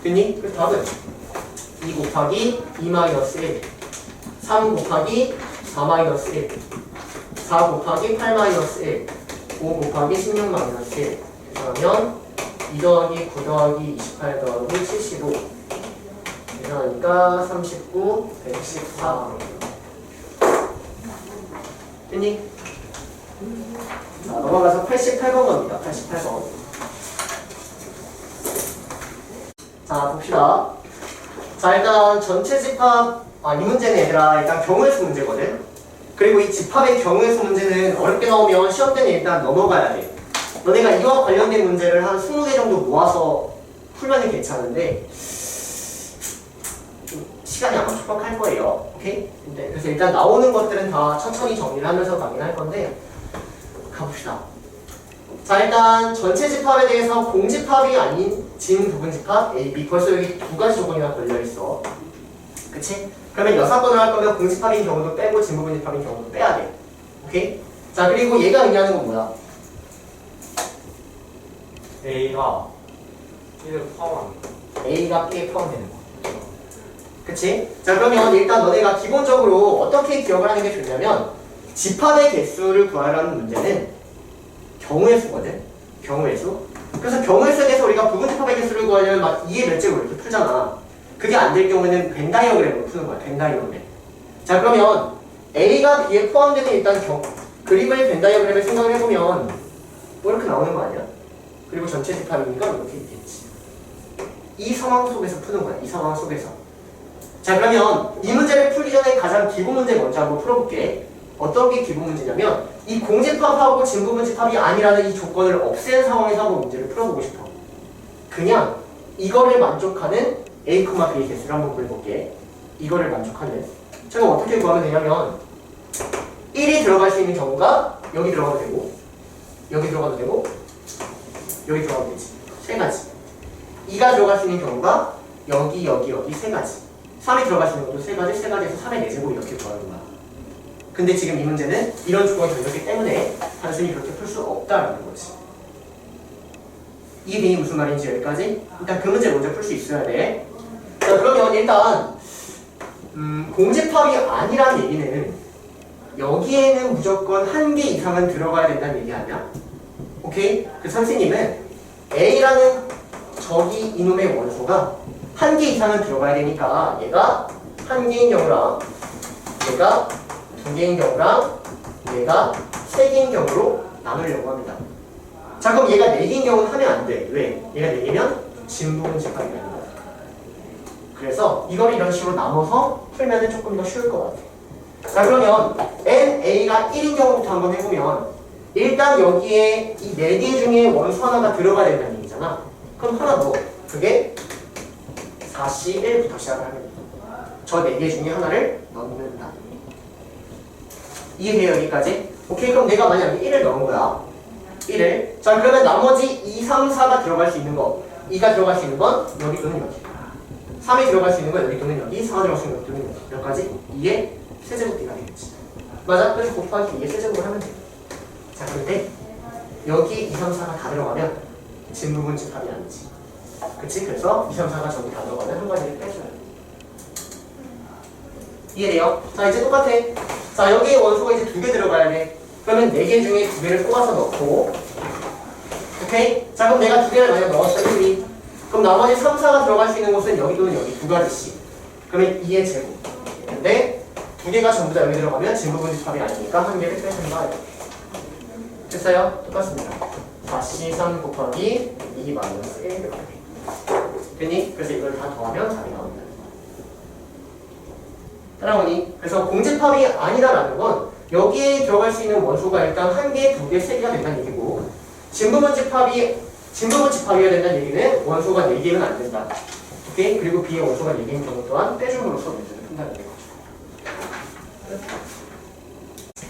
됐니? 그래서 답은 2 곱하기 2-1, 3 곱하기 4-1, 4 곱하기 8-1, 5 곱하기 16-1. 그러면 2 더하기 9 더하기 28 더하기 75. 그러니까 39, 114. 됐니? 자, 넘어가서 88번 겁니다. 88번. 자, 봅시다. 자, 일단 전체 집합, 이 문제는 얘들아, 일단 경우의 수 문제거든. 그리고 이 집합의 경우의 수 문제는 어렵게 나오면 시험 때는 일단 넘어가야 돼. 너네가 이와 관련된 문제를 한 20개 정도 모아서 풀면 괜찮은데, 좀 시간이 아마 촉박할 거예요. 오케이? 네, 그래서 일단 나오는 것들은 다 천천히 정리를 하면서 가긴 할 건데, 가봅시다. 자, 일단 전체 집합에 대해서 공집합이 아닌 진 부분 집합 A, B 벌써 여기 두 가지 조건이나 걸려 있어. 그치? 그러면 여사건을 할 거면 공집합인 경우도 빼고 진 부분 집합인 경우도 빼야 돼. 오케이? 자, 그리고 얘가 의미하는 건 뭐야? A가 1을 포함하는 A가 B에 포함되는 거. 그치? 자, 그러면 일단 너네가 기본적으로 어떻게 기억을 하는 게 좋냐면 집합의 개수를 구하라는 문제는 경우의 수거든. 경우의 수. 그래서 경우의 수에 대해서 우리가 부분 집합의 개수를 구하려면 막 2의 몇 제곱 이렇게 풀잖아. 그게 안 될 경우에는 벤 다이어그램으로 푸는 거야. 벤 다이어그램. 자, 그러면 A가 B에 포함되는 일단 그림을 벤 다이어그램에 생각을 해보면 뭐 이렇게 나오는 거 아니야? 그리고 전체 집합이니까 이렇게 있겠지. 이 상황 속에서 푸는 거야. 이 상황 속에서. 자, 그러면 이 문제를 풀기 전에 가장 기본 문제 먼저 한번 풀어볼게. 어떤 게 기본 문제냐면 이 공집합하고 진부분 집합이 아니라는 이 조건을 없앤 상황에서 한번 문제를 풀어보고 싶어. 그냥 이거를 만족하는 A, B의 개수를 한번 구해볼게. 이거를 만족하는. 제가 어떻게 구하면 되냐면 1이 들어갈 수 있는 경우가 여기 들어가도 되고 여기 들어가도 되고 여기 들어가도 되지. 세 가지. 2가 들어갈 수 있는 경우가 여기 세 가지. 3이 들어갈 수 있는 것도 세 가지, 세 가지에서 3의 4제곱 이렇게 구하는 거야. 근데 지금 이 문제는 이런 조건이 걸렸기 때문에 단순히 그렇게 풀 수 없다라는 거지. 이게 무슨 말인지 여기까지? 일단 그 문제 먼저 풀 수 있어야 돼. 자, 그러면 일단 공집합이 아니란 얘기는 여기에는 무조건 한 개 이상은 들어가야 된다는 얘기 아니야? 오케이? 그 선생님은 A라는 저기 이놈의 원소가 한 개 이상은 들어가야 되니까 얘가 한 개인 경우랑 얘가 두 개인 경우랑 얘가 세 개인 경우로 나누려고 합니다. 자, 그럼 얘가 네 개인 경우는 하면 안 돼. 왜? 얘가 네 개면 진부분 집합이 되는 거야. 그래서 이걸 이런 식으로 나눠서 풀면 조금 더 쉬울 것 같아. 자, 그러면 NA가 1인 경우부터 한번 해보면 일단 여기에 이 네 개 중에 원소 하나가 들어가야 된다는 얘기잖아. 그럼 하나 더. 그게 4C1부터 시작을 하면 돼. 저 네 개 중에 하나를 넣는다. 이해돼요, 여기까지? 오케이, 그럼 내가 만약에 1을 넣은 거야. 1을. 자, 그러면 나머지 2, 3, 4가 들어갈 수 있는 거, 2가 들어갈 수 있는 건 여기 또는 여기. 3이 들어갈 수 있는 건 여기 또는 여기, 4가 들어갈 수 있는 건 여기 또는 여기. 몇 가지? 2의 세제곱비가 되겠지. 맞아? 그래서 곱하기 2의 세제곱을 하면 돼. 자, 근데 여기 2, 3, 4가 다 들어가면 진부분 집합이 아니지. 그치? 그래서 2, 3, 4가 저기 다 들어가면 한 가지를 빼줘야 돼. 이해돼요? 자, 이제 똑같아. 자, 여기에 원소가 이제 2개 들어가야 돼. 그러면 4개 중에 2개를 뽑아서 넣고, 오케이? 자, 그럼 내가 2개를 만약 넣었어, 1이. 그럼 나머지 3, 4가 들어갈 수 있는 곳은 여기 또는 여기 두 가지씩. 그러면 2의 제곱. 근데 2개가 전부 다 여기 들어가면 진부분 집합이 아니니까 한 개를 빼주는 거예요. 됐어요? 똑같습니다. 4C3 곱하기 2 마이너스 1 이렇게. 됐니? 그래서 이걸 다 더하면 답이 나온다. 따라오니? 그래서 공집합이 아니다라는 건 여기에 들어갈 수 있는 원소가 일단 1개, 2개, 3개가 된다는 얘기고 진부분 집합이어야 된다는 얘기는 원소가 4개는 안 된다. 오케이? 그리고 B의 원소가 4개인 경우 또한 빼줌으로써 문제를 푼다는 거죠.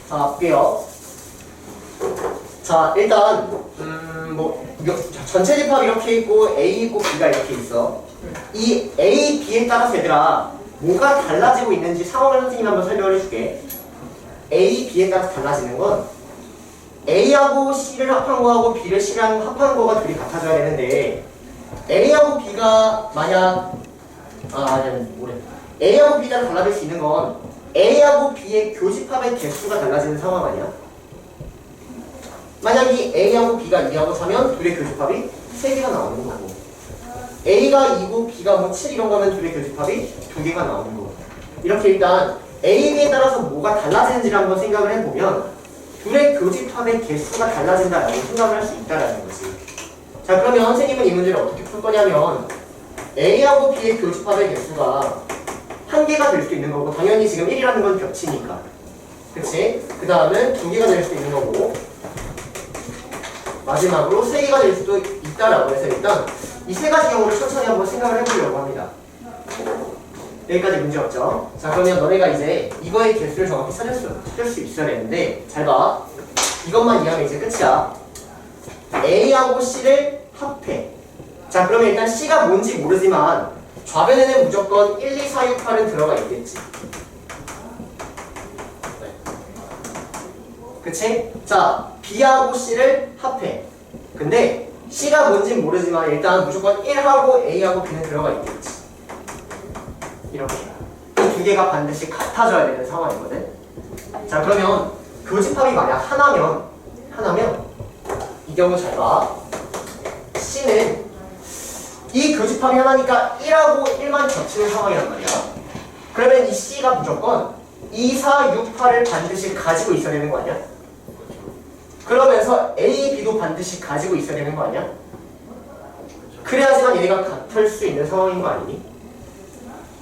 자, 볼게요. 자, 일단 전체 집합 이렇게 있고 A 있고 B가 이렇게 있어. 이 A, B에 따라서 얘들아 뭐가 달라지고 있는지 상황을 선생님이 한번 설명을 해줄게. A, B에 따라서 달라지는 건 A하고 C를 합한 거하고 B를 C랑 합한 거가 둘이 같아져야 되는데 A하고 B가 만약 A하고 B가 달라질 수 있는 건 A하고 B의 교집합의 개수가 달라지는 상황 아니야? 만약 이 A하고 B가 2하고 4면 둘의 교집합이 3개가 나오는 거고 A가 2고 B가 뭐 7 이런 거면 둘의 교집합이 2개가 나오는 거고 이렇게 일단 A, B에 따라서 뭐가 달라지는지를 한번 생각을 해보면 둘의 교집합의 개수가 달라진다라고 생각을 할 수 있다라는 거지. 자, 그러면 선생님은 이 문제를 어떻게 풀 거냐면 A하고 B의 교집합의 개수가 1개가 될 수도 있는 거고 당연히 지금 1이라는 건 겹치니까 그치? 그 다음은 2개가 될 수도 있는 거고 마지막으로 3개가 될 수도 있다라고 해서 일단 이 3가지 경우를 천천히 한번 생각을 해보려고 합니다. 여기까지 문제 없죠? 자, 그러면 너네가 이제 이거의 개수를 정확히 찾을 수 있어야 되는데 잘 봐. 이것만 이해하면 이제 끝이야. A하고 C를 합해. 자, 그러면 일단 C가 뭔지 모르지만 좌변에는 무조건 1, 2, 4, 6, 8은 들어가 있겠지. 그치? 자, B하고 C를 합해. 근데 C가 뭔진 모르지만 일단 무조건 1하고 A하고 B는 들어가 있겠지. 이렇게 이 두 개가 반드시 같아져야 되는 상황이거든. 자, 그러면 교집합이 만약 하나면 이 경우 잘 봐. C는 이 교집합이 하나니까 1하고 1만 겹치는 상황이란 말이야. 그러면 이 C가 무조건 2, 4, 6, 8을 반드시 가지고 있어야 되는 거 아니야? 그러면서 A, B도 반드시 가지고 있어야 되는 거 아니야? 그래야지만 얘네가 같을 수 있는 상황인 거 아니니?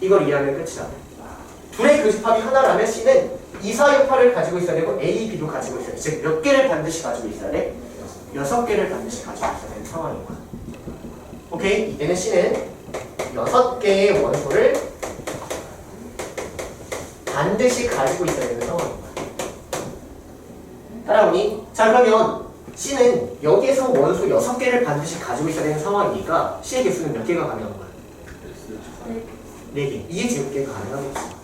이걸 이해하면 끝이야. 둘의 교집합이 하나라면 C는 2, 4, 6, 8을 가지고 있어야 되고 A, B도 가지고 있어야 돼. 즉 몇 개를 반드시 가지고 있어야 돼? 6개를 반드시 가지고 있어야 되는 상황인 거야. 오케이? 이때는 C는 6개의 원소를 반드시 가지고 있어야 되는 상황인 거야. 따라오니? 자, 그러면 C는 여기에서 원소 6개를 반드시 가지고 있어야 되는 상황이니까 C의 개수는 몇 개가 가능한 거야? 4개. 이게 지금 개가 가능하겠지.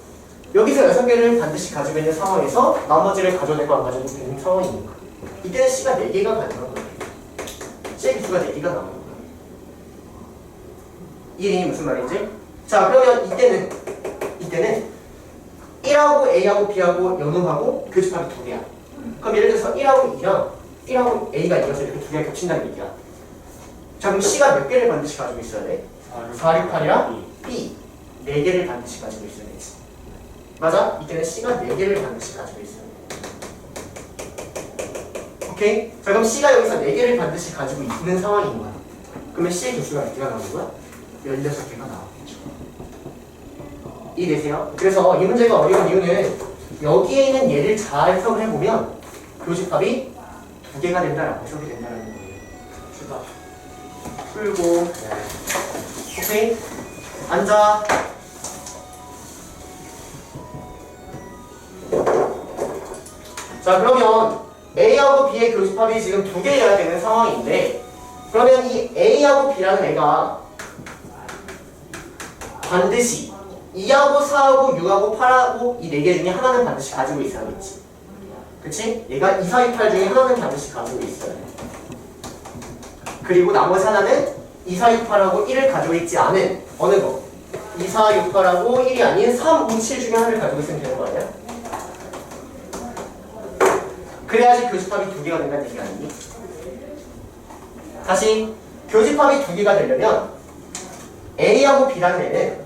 여기서 6개를 반드시 가지고 있는 상황에서 나머지를 가져내고 안 가져도 되는 상황이니까 이때는 C가 4개가 가능한 거야. C의 개수가 4개가 나오는 거야. 이게 무슨 말인지? 자, 그러면 이때는 1하고 A하고 B하고 연음하고 교집합이 2개야. 그럼 예를 들어서 1하고 A가 이어서 이렇게 2개가 겹친다는 얘기야. 자, 그럼 C가 몇 개를 반드시 가지고 있어야 돼? 4, 6, 8이랑 B 4개를 반드시 가지고 있어야 되지. 맞아? 이때는 C가 4개를 반드시 가지고 있어야 돼. 오케이? 자, 그럼 C가 여기서 4개를 반드시 가지고 있는 상황인 거야. 그러면 C의 개수가 몇 개가 나오는 거야? 16개가 나오겠죠. 이해되세요? 그래서 이 문제가 어려운 이유는 여기에 있는 얘를 잘 해석을 해보면 교집합이 2개가 된다라고 해석이 된다는 거예요. 풀고 오케이? 앉아. 자, 그러면 A하고 B의 교집합이 지금 2개여야 되는 상황인데 그러면 이 A하고 B라는 애가 반드시 2하고 4하고 6하고 8하고 이 4개 중에 하나는 반드시 가지고 있어야겠지. 그치? 얘가 2, 4, 6, 8 중에 하나는 반드시 가지고 있어야 돼. 그리고 나머지 하나는 2, 4, 6, 8하고 1을 가지고 있지 않은 어느 거? 2, 4, 6, 8하고 1이 아닌 3, 5, 7 중에 하나를 가지고 있으면 되는 거 아니야? 그래야지 교집합이 2개가 된다는 얘기 아니니? 다시 교집합이 2개가 되려면 A하고 B라는 애는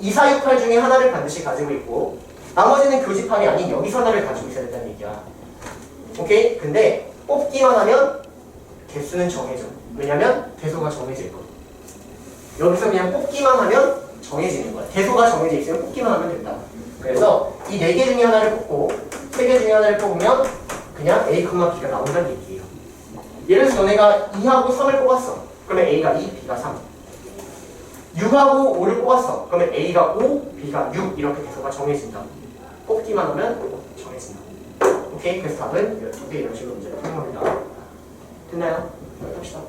2, 4, 6, 8 중에 하나를 반드시 가지고 있고 나머지는 교집합이 아닌 여기서 하나를 가지고 있어야 된다는 얘기야. 오케이? 근데 뽑기만 하면 개수는 정해져. 왜냐면 대소가 정해질 거야. 여기서 그냥 뽑기만 하면 정해지는 거야. 대소가 정해져 있으면 뽑기만 하면 된다. 그래서 이 4개 중에 하나를 뽑고 3개 중에 하나를 뽑으면 그냥 A, B가 나온다는 얘기예요. 예를 들어서 너네가 2하고 3을 뽑았어. 그러면 A가 2, B가 3. 6하고 5를 뽑았어. 그러면 A가 5, B가 6 이렇게 대소가 정해진다. 뽑기만 하면 정해진다. 오케이? 그래서 답은 2개 이런 식으로 문제를 푸는 겁니다. 됐나요? 합시다.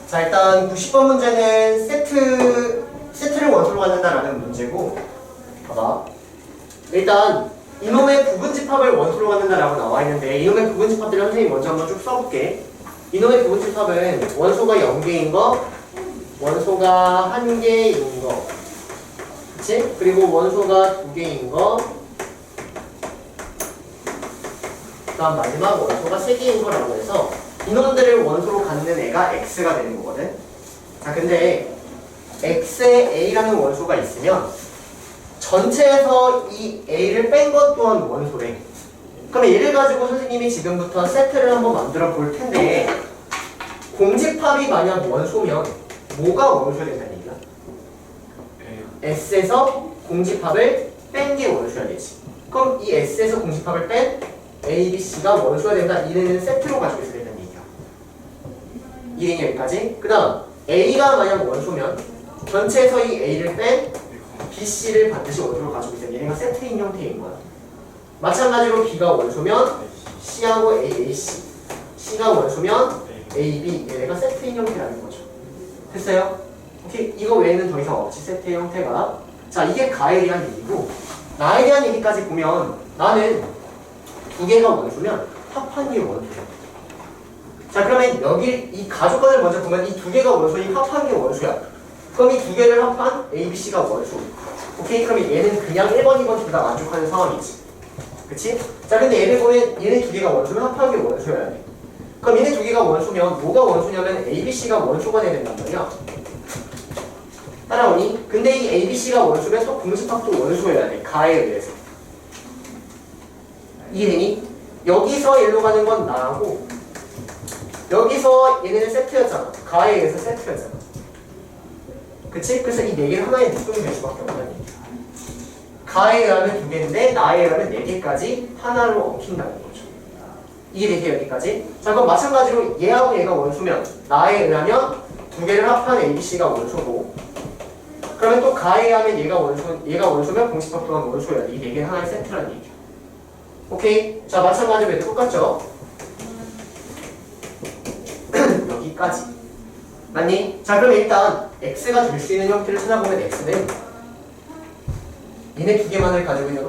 자, 일단 90번 문제는 세트를 원소로 갖는다라는 문제고, 봐봐. 일단 이놈의 부분집합을 원소로 갖는다라고 나와 있는데, 이놈의 부분집합들을 선생님이 먼저 한번 쭉 써볼게. 이놈의 부분집합은 원소가 0개인 거, 원소가 1개인 거, 그치? 그리고 원소가 2개인 거, 그 다음 마지막 원소가 3개인 거라고 해서 이놈들을 원소로 갖는 애가 X가 되는 거거든. 자, 근데 X에 A라는 원소가 있으면 전체에서 이 A를 뺀 것 또한 원소래. 그러면 얘를 가지고 선생님이 지금부터 세트를 한번 만들어 볼 텐데, 공집합이 만약 원소면 뭐가 원소가 된다는 얘기야? S에서 공집합을 뺀 게 원소야 되지. 그럼 이 S에서 공집합을 뺀 A, B, C가 원소가 된다. 이래는 세트로 가지고 있어야 된다는 얘기야. 이해는 여기까지. 그 다음 A가 만약 원소면 전체에서 이 A를 뺀 B, C를 반드시 원소로 가지고 있어야 돼. 얘네가 세트인 형태인 거야. 마찬가지로 B가 원소면 C하고 A, A, C, C가 원소면 A, B, 얘네가 세트인 형태라는 거죠. 됐어요? 오케이. 이거 외에는 더 이상 없지, 세트의 형태가. 자, 이게 가에 대한 얘기고, 나에 대한 얘기까지 보면 나는 2개가 원소면 합한 게 원소야. 자, 그러면 여기 이 가족관을 먼저 보면 이 2개가 원소니 합한 게 원소야. 그럼 이 2개를 합한 A, B, C가 원소. 오케이? 그러면 얘는 그냥 1번, 2번 둘 다 만족하는 상황이지. 그치? 자, 근데 얘를 보면 얘네 2개가 원소면 합한 게 원소여야 돼. 그럼 얘네 2개가 원소면 뭐가 원소냐면 A, B, C가 원소가 돼야 된단 말이야. 따라오니? 근데 이 A, B, C가 원소면 또 공집합도 원소여야 돼. 가에 의해서. 이해되니? 여기서 얘로 가는 건 나하고, 여기서 얘네는 세트였잖아. 가에 의해서 세트였잖아. 그치? 그래서 이 4개는 하나의 묶음이 될 수밖에 없다는 얘기야. 가에 의하면 2개인데 나에 의하면 4개까지 하나로 엉킨다는 거죠. 이해되세요? 여기까지? 자, 그럼 마찬가지로 얘하고 얘가 원소면 나에 의하면 2개를 합한 A, B, C가 원소고, 그러면 또 가에 의하면 얘가 원소면 공집합 또한 원소여야 돼. 이 4개는 하나의 세트라는 얘기야. 오케이? 자, 마찬가지로 얘도 똑같죠? 여기까지. 맞니? 자, 그럼 일단 X가 될 수 있는 형태를 찾아보면 X는 얘네 2개만을 가지고 있는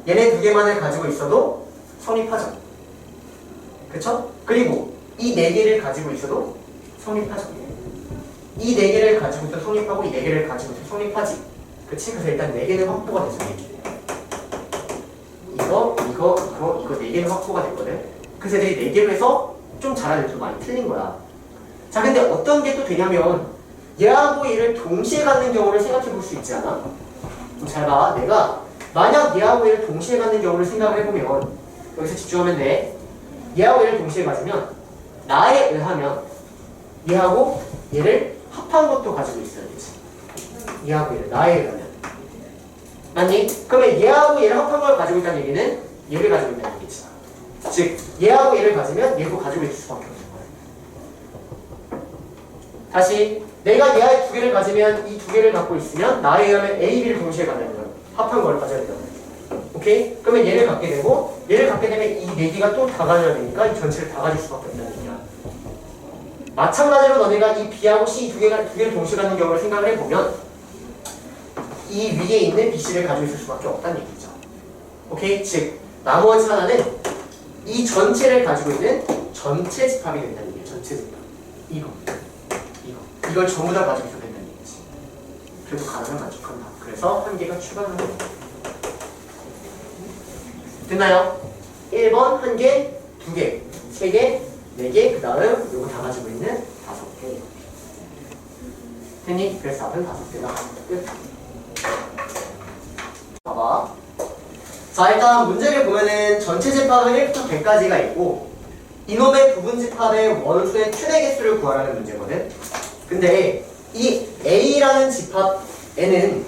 얘네 2개만을 가지고 있어도 성립하죠. 그쵸? 그리고 이 4개를 가지고 있어도 성립하죠. 이 4개를 가지고 있어도 성립하고 이 4개를 가지고 있어도 성립하지. 그치? 그래서 일단 4개는 확보가 되죠. 이거 4개는 확보가 됐거든. 그래서 애들이 4개로 해서 좀 잘하는 좀 많이 틀린 거야. 자, 근데 어떤 게 또 되냐면 얘하고 얘를 동시에 갖는 경우를 생각해 볼 수 있지 않아? 좀 잘 봐. 내가 만약 얘하고 얘를 동시에 갖는 경우를 생각을 해보면, 여기서 집중하면 돼. 얘하고 얘를 동시에 가지면 나에 의하면 얘하고 얘를 합한 것도 가지고 있어야 되지. 얘하고 얘를 나에 의하면. 맞니? 그러면 얘하고 얘를 합한 걸 가지고 있다는 얘기는 얘를 가지고 있다는 얘기지. 즉 얘하고 얘를 가지면 얘도 가지고 있을 수밖에 없는 거야. 다시 내가 얘의 2개를 가지면 이 2개를 갖고 있으면 나에 의하면 A, B를 동시에 갖는 거야. 합한 걸 가져야 된다. 오케이? 그러면 얘를 갖게 되고, 얘를 갖게 되면 이 4개가 또 다 가져야 되니까 이 전체를 다 가질 수밖에 없다는 얘기야. 마찬가지로 너네가 이 B하고 C 2개를 동시에 갖는 경우를 생각을 해보면 이 위에 있는 BC를 가지고 있을 수밖에 없다는 얘기죠. 오케이? 즉 나머지 하나는 이 전체를 가지고 있는 전체 집합이 된다는 얘기예요. 전체 집합. 이걸 전부 다 가지고 있어야 된다는 얘기지. 그래도 가능은 만족한다. 그래서 한 개가 추가하는 거예요. 됐나요? 1번 1개, 2개, 3개, 4개, 그 다음 요거 다 가지고 있는 5개. 됐니? 그래서 답은 5개다. 끝. 봐봐. 자, 일단 문제를 보면은 전체 집합은 1부터 100까지가 있고 이놈의 부분 집합의 원수의 최대 개수를 구하라는 문제거든. 근데 이 A라는 집합에는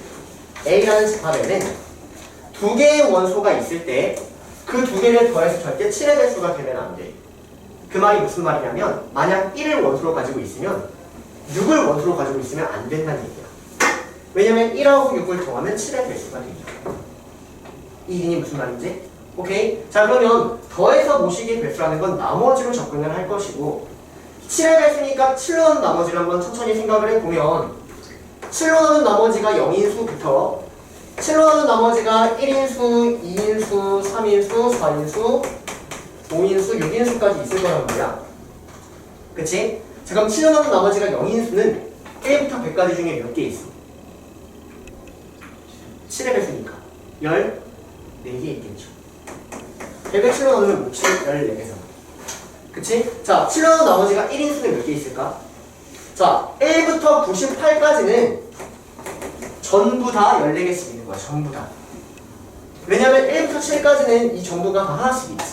2개의 원소가 있을 때 그 2개를 더해서 절대 7의 개수가 되면 안 돼. 그 말이 무슨 말이냐면 만약 1을 원소로 가지고 있으면 6을 원소로 가지고 있으면 안 된다는 얘기야. 왜냐면 1하고 6을 더하면 7의 개수가 되니까. 이게 무슨 말인지? 오케이? 자, 그러면 더해서 모시기 배수라는 건 나머지로 접근을 할 것이고 7의 배수니까 7로 넣은 나머지를 한번 천천히 생각을 해보면 7로 넣은 나머지가 0인수부터 7로 넣은 나머지가 1인수, 2인수, 3인수, 4인수, 5인수, 6인수까지 있을 거란 말이야. 그치? 자, 그럼 7로 넣은 나머지가 0인수는 1부터 100까지 중에 몇 개 있어? 7의 배수니까 14개 있겠죠. 100에 7로 넣으면 14개잖아. 그치? 자, 7로 넣은 나머지가 1인수는 몇 개 있을까? 자, 1부터 98까지는 전부 다 14개씩 있는 거야. 전부 다. 왜냐면 1부터 7까지는 이 전부가 다 하나씩 있지.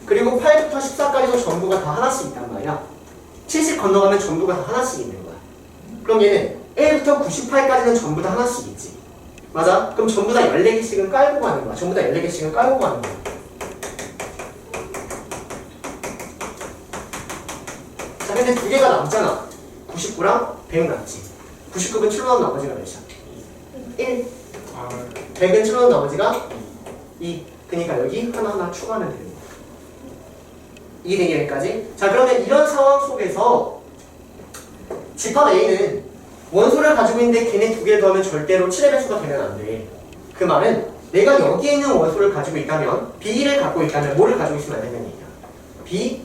그리고 8부터 14까지도 전부가 다 하나씩 있단 말이야. 70 건너가면 전부가 다 하나씩 있는 거야. 그럼 얘는 1부터 98까지는 전부 다 하나씩 있지. 맞아? 그럼 전부 다 14개씩은 깔고 가는 거야. 전부 다 14개씩은 깔고 가는 거야. 자, 근데 두 개가 남잖아. 99랑 100 남지. 99은 7로 넣은 나머지가 몇이야? 1. 100은 7로 넣은 나머지가 2. 그러니까 여기 하나하나 추가하면 되는 거야. 이게 되게 여기까지. 자, 그러면 이런 상황 속에서 집합 A는 원소를 가지고 있는데 걔네 두 개를 더하면 절대로 7의 배수가 되면 안 돼. 그 말은 내가 여기에 있는 원소를 가지고 있다면 B를 갖고 있다면 뭐를 가지고 있으면 안 된다는 얘기야. B,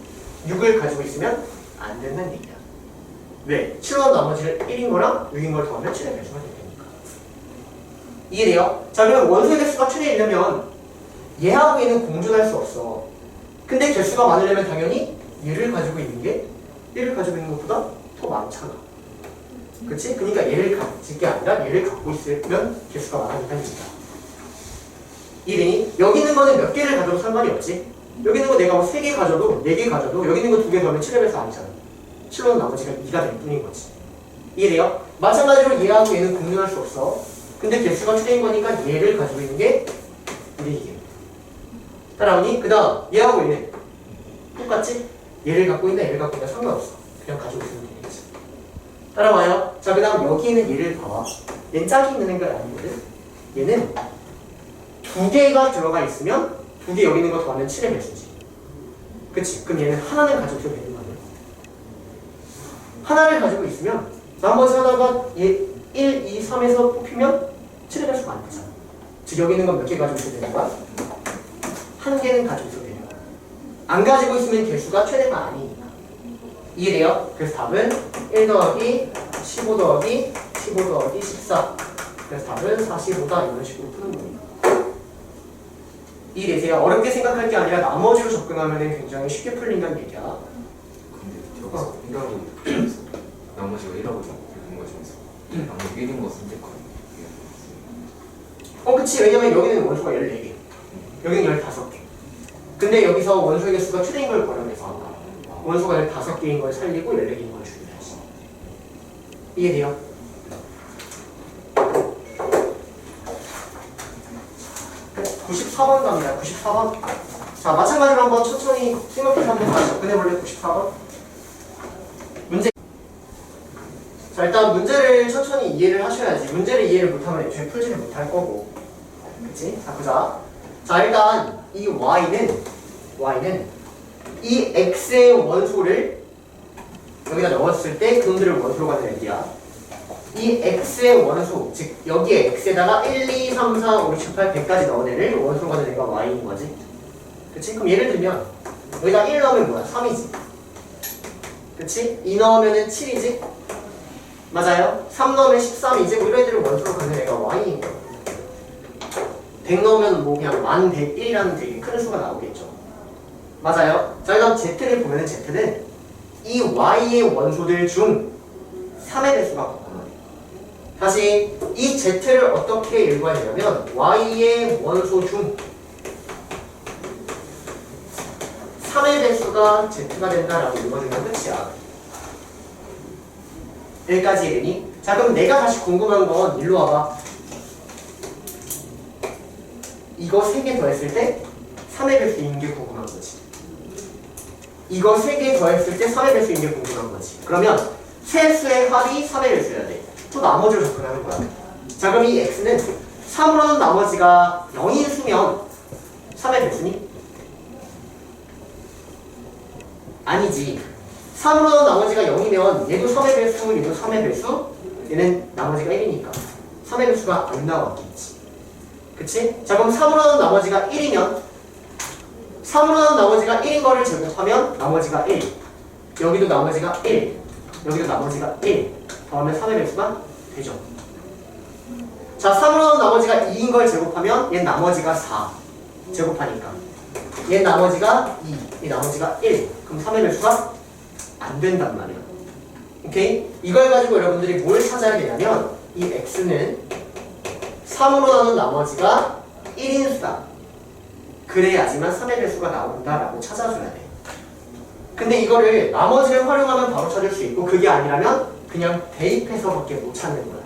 6을 가지고 있으면 안 된다는 얘기야. 왜? 7로 나머지를 1인 거랑 6인 걸 더하면 7의 배수가 되니까. 이해돼요? 자, 그럼 원소의 개수가 최대이려면 얘하고 얘는 공존할 수 없어. 근데 개수가 많으려면 당연히 얘를 가지고 있는 게 얘를 가지고 있는 것보다 더 많잖아. 그치? 그러니까 얘를 가질 게 아니라 얘를 갖고 있으면 개수가 많아진다는 얘기야. 이해되니? 여기 있는 거는 몇 개를 가져도 상관이 없지? 여기 있는 거 내가 뭐 3개 가져도 4개 가져도 여기 있는 거 2개 더하면 7의 배수 아니잖아. 7로는 나머지가 2가 될 뿐인 거지. 이해돼요? 마찬가지로 얘하고 얘는 공존할 수 없어. 근데 개수가 최대인 거니까 얘를 가지고 있는 게 우리 이게. 따라오니? 그 다음 얘하고 얘는 똑같지? 얘를 갖고 있나 얘를 갖고 있나 상관없어. 그냥 가지고 있으면 되겠지. 따라와요. 자, 그 다음 여기 있는 얘를 봐봐. 얘는 짝이 있는 애가 아니거든. 얘는 2개가 들어가 있으면 2개 여기 있는 거 더하면 7의 배수지. 그치? 그럼 얘는 하나는 가지고 있으면 되는 거 아니야? 하나를 가지고 있으면 나머지 하나가 얘 1, 2, 3에서 뽑히면 7의 배수가 안 되잖아. 즉 여기 있는 건 몇 개 가지고 있어야 되는 거야? 한 개는 가지고 있어야 되는 거야. 안 가지고 있으면 개수가 최대가 아니니까. 이해돼요? 그래서 답은 1 더하기 15 더하기 15 더하기 14. 그래서 답은 45다. 이런 식으로 푸는 겁니다. 이해되세요? 어렵게 생각할 게 아니라 나머지로 접근하면 굉장히 쉽게 풀린다는 얘기야. 근데 여기서 1하고 나머지가 1하고 있는 거 중에서 나머지 1인 거 선택하는 그치. 왜냐면 여기는 원소가 14개. 여기는 15개. 근데 여기서 원소의 개수가 최대인 걸 고려해서 원소가 15개인 걸 살리고 14개인 걸 줄여야지. 이해돼요? 네, 94번 갑니다. 94번. 자, 마찬가지로 한번 천천히 생각해서 한번 다시 접근해볼래요? 94번. 문제. 자, 일단 문제를 천천히 이해를 하셔야지. 문제를 이해를 못하면 애초에 풀지를 못할 거고. 그치? 자, 보자. 자, 일단 이 y는 이 x의 원소를 여기다 넣었을 때 그놈들을 원소로 가는 애들이야. 이 x의 원소, 즉 여기에 x에다가 1, 2, 3, 4, 5, 6, 7, 8, 100까지 넣은 애를 원소로 가는 애가 y인 거지. 그치? 그럼 예를 들면 여기다 1 넣으면 뭐야? 3이지. 그치? 2 넣으면 7이지. 맞아요? 3 넣으면 13이지. 뭐 이런 애들을 원소로 가는 애가 y인 거야. 100 넣으면 뭐 그냥 1101이라는 되게 큰 수가 나오겠죠. 맞아요? 자, 그다음 z를 보면은 z는 이 y의 원소들 중 3의 배수가 같구나. 다시 이 z를 어떻게 읽어야 되냐면 y의 원소 중 3의 배수가 z가 된다라고 읽어주면 끝이야. 여기까지 이해되니? 자, 그럼 내가 다시 궁금한 건 일로 와봐. 이거 3개 더했을 때 3의 배수인 게 궁금한 거지. 이거 3개 더했을 때 3의 배수인 게 궁금한 거지. 그러면 세 수의 합이 3의 배수여야 돼. 또 나머지로 접근하는 거야. 자, 그럼 이 x는 3으로는 나머지가 0인 수면 3의 배수니? 아니지. 3으로 넣은 나머지가 0이면 얘도 3의 배수, 얘도 3의 배수, 얘는 나머지가 1이니까 3의 배수가 안 나왔겠지. 그치? 자, 그럼 3으로 넣은 나머지가 1이면 3으로 넣은 나머지가 1인 거를 제곱하면 나머지가 1. 여기도 나머지가 1. 여기도 나머지가 1. 더하면 3의 배수가 되죠. 자, 3으로 넣은 나머지가 2인 걸 제곱하면 얘 나머지가 4. 제곱하니까 얘 나머지가 2, 얘 나머지가 1. 그럼 3의 배수가 안 된단 말이야. 오케이? 이걸 가지고 여러분들이 뭘 찾아야 되냐면 이 x는 3으로 나눈 나머지가 1인 수다. 그래야지만 3의 배수가 나온다라고 찾아줘야 돼. 근데 이거를 나머지를 활용하면 바로 찾을 수 있고 그게 아니라면 그냥 대입해서밖에 못 찾는 거야.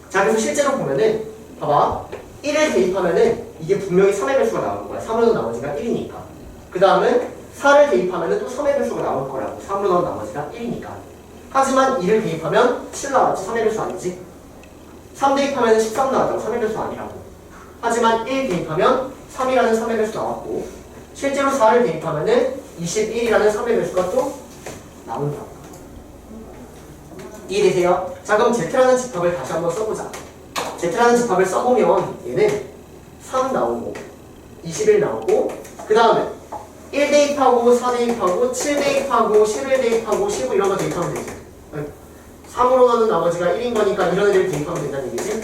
자, 그래서 실제로 보면은 봐봐. 1을 대입하면은 이게 분명히 3의 배수가 나올 거야. 3으로 넣은 나머지가 1이니까. 그 다음은 4를 대입하면은 또 3의 배수가 나올 거라고. 3으로 넣은 나머지가 1이니까. 하지만 2를 대입하면 7 나왔지. 3의 배수 아니지? 3 대입하면 13 나왔다고. 3의 배수 아니라고. 하지만 1 대입하면 3이라는 3의 배수 나왔고 실제로 4를 대입하면은 21이라는 3의 배수가 또 나온다고. 이해되세요? 자, 그럼 Z라는 집합을 다시 한번 써보자. Z라는 집합을 써보면 얘는 3 나오고 21 나오고 그 다음에 1 대입하고 4 대입하고 7 대입하고 11 대입하고 15 이런 거 대입하면 되지. 3으로 넣는 나머지가 1인 거니까 이런 애들 대입하면 된다는 얘기지.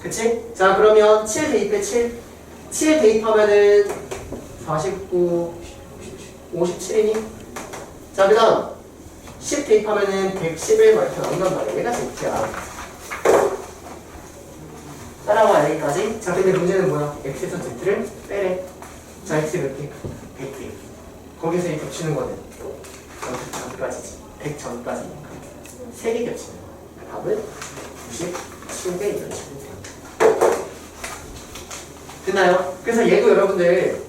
그치? 자, 그러면 7 대입해 7 대입하면은 49 57이니? 자, 그 다음 10 대입하면은 111 막 이렇게 나온단 말이야. 얘가 Z야. 따라와 여기까지. 자, 근데 문제는 뭐야? X에서 Z를 빼래. 자, X 몇 개? 100개. 거기서 이 겹치는 거는 100 전까지지. 100 전까지니까 3개 겹치는 거야. 답은 97대 이런 식으로 돼요. 됐나요? 그래서 얘도 여러분들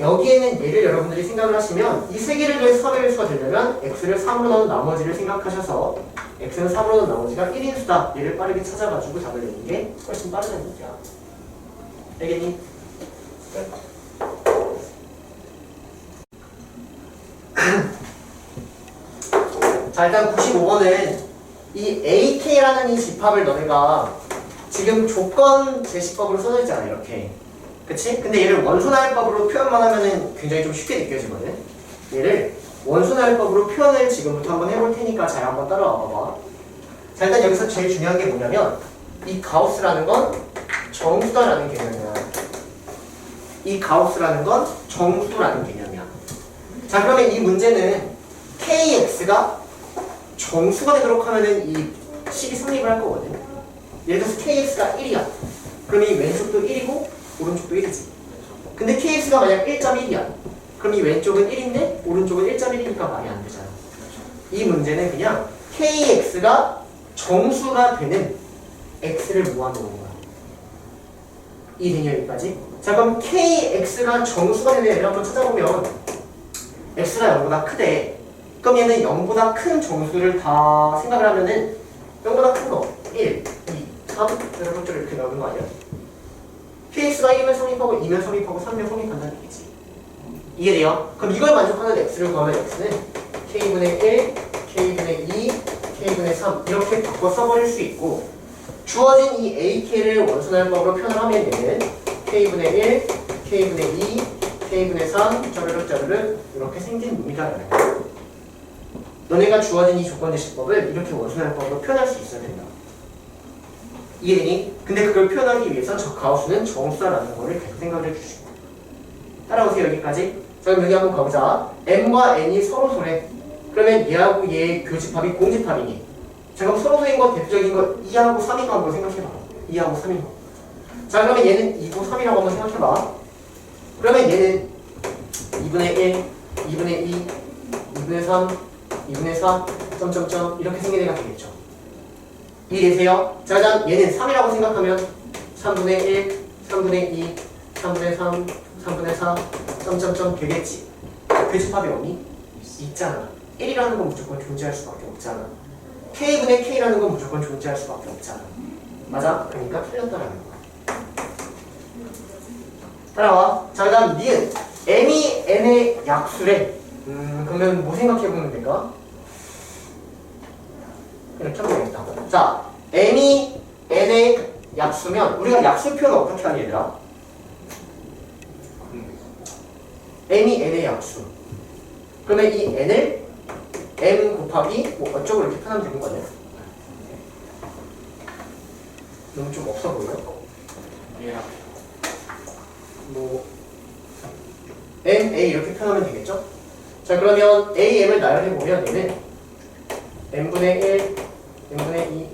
여기에는 얘를 여러분들이 생각을 하시면 이 세 개를 더해서 3의 배수가 되려면 x를 3으로 넣은 나머지를 생각하셔서 x는 3으로 넣은 나머지가 1인 수다. 얘를 빠르게 찾아가지고 답을 내는 게 훨씬 빠르다는 얘기야. 알겠니? 자, 일단 95번은 이 AK라는 이 집합을 너네가 지금 조건 제시법으로 써져 있잖아, 이렇게. 그치? 근데 얘를 원소나열법으로 표현만 하면은 굉장히 좀 쉽게 느껴지거든. 얘를 원소나열법으로 표현을 지금부터 한번 해볼 테니까 잘 한번 따라와 봐봐. 자, 일단 여기서 제일 중요한 게 뭐냐면 이 가우스라는 건 정수다라는 개념이야. 이 가우스라는 건 정수라는 개념이야. 자, 그러면 이 문제는 KX가 정수가 되도록 하면은 이 식이 성립을 할 거거든. 예를 들어서 KX가 1이야. 그럼 이 왼쪽도 1이고 오른쪽도 1이지. 근데 KX가 만약 1.1이야. 그럼 이 왼쪽은 1인데 오른쪽은 1.1이니까 말이 안 되잖아. 이 문제는 그냥 KX가 정수가 되는 X를 모아놓은 거야. 이해되냐 여기까지? 자, 그럼 KX가 정수가 되는 애를 한번 찾아보면 X가 0보다 크대. 그럼 얘는 0보다 큰 정수를 다 생각을 하면은 0보다 큰 거 1, 2, 3 이런 것들을 이렇게 나오는 거 아니야? KX가 1이면 성립하고 2면 성립하고 3면 성립한다는 얘기지. 이해돼요? 그럼 이걸 만족하는 X를 구하면 X는 K분의 1, K분의 2, K분의 3 이렇게 바꿔 써버릴 수 있고 주어진 이 AK를 원소나열법으로 표현을 하면 얘는 K분의 1, K분의 2, K분의 3 짜르륵 이렇게 생긴 놈이다. 너네가 주어진 이 조건제시법을 이렇게 원소나열법으로 표현할 수 있어야 된다. 이해되니? 근데 그걸 표현하기 위해서 저 가우스는 정수다라는 거를 계속 생각을 해주시고 따라오세요 여기까지. 자, 그럼 여기 한번 가보자. M과 N이 서로 소래. 그러면 얘하고 얘의 교집합이 공집합이니 자, 그럼 서로 소인 거 대표적인 거 2하고 3인 거 한번 생각해봐. 2하고 3인 거. 자, 그러면 얘는 2고 3이라고 한번 생각해봐. 그러면 얘는 2분의 1, 2분의 2, 2분의 3, 2분의 4, 점점점 이렇게 생긴 애가 되겠죠. 이해되세요? 자, 그다음 얘는 3이라고 생각하면 3분의 1, 3분의 2, 3분의 3, 3분의 4, 점점점 되겠지. 교집합이 없니? 있잖아. 1이라는 건 무조건 존재할 수밖에 없잖아. K분의 K라는 건 무조건 존재할 수밖에 없잖아. 맞아? 그러니까 틀렸다라는 거야. 따라와. 자, 그 다음 니은 m이 n의 약수래. 그러면 뭐 생각해보면 될까? 이렇게 하면 되겠다. 자, m이 n의 약수면 우리가 약수 표현을 어떻게 하니 얘들아? m이 n의 약수. 그러면 이 n을 m 곱하기 뭐 어쩌고 이렇게 표현하면 되는 거 아니야? 너무 좀 없어 보여? 뭐 m, a 이렇게 표현하면 되겠죠? 자, 그러면 a, m을 나열해보면 얘는 n분의 1, n분의 2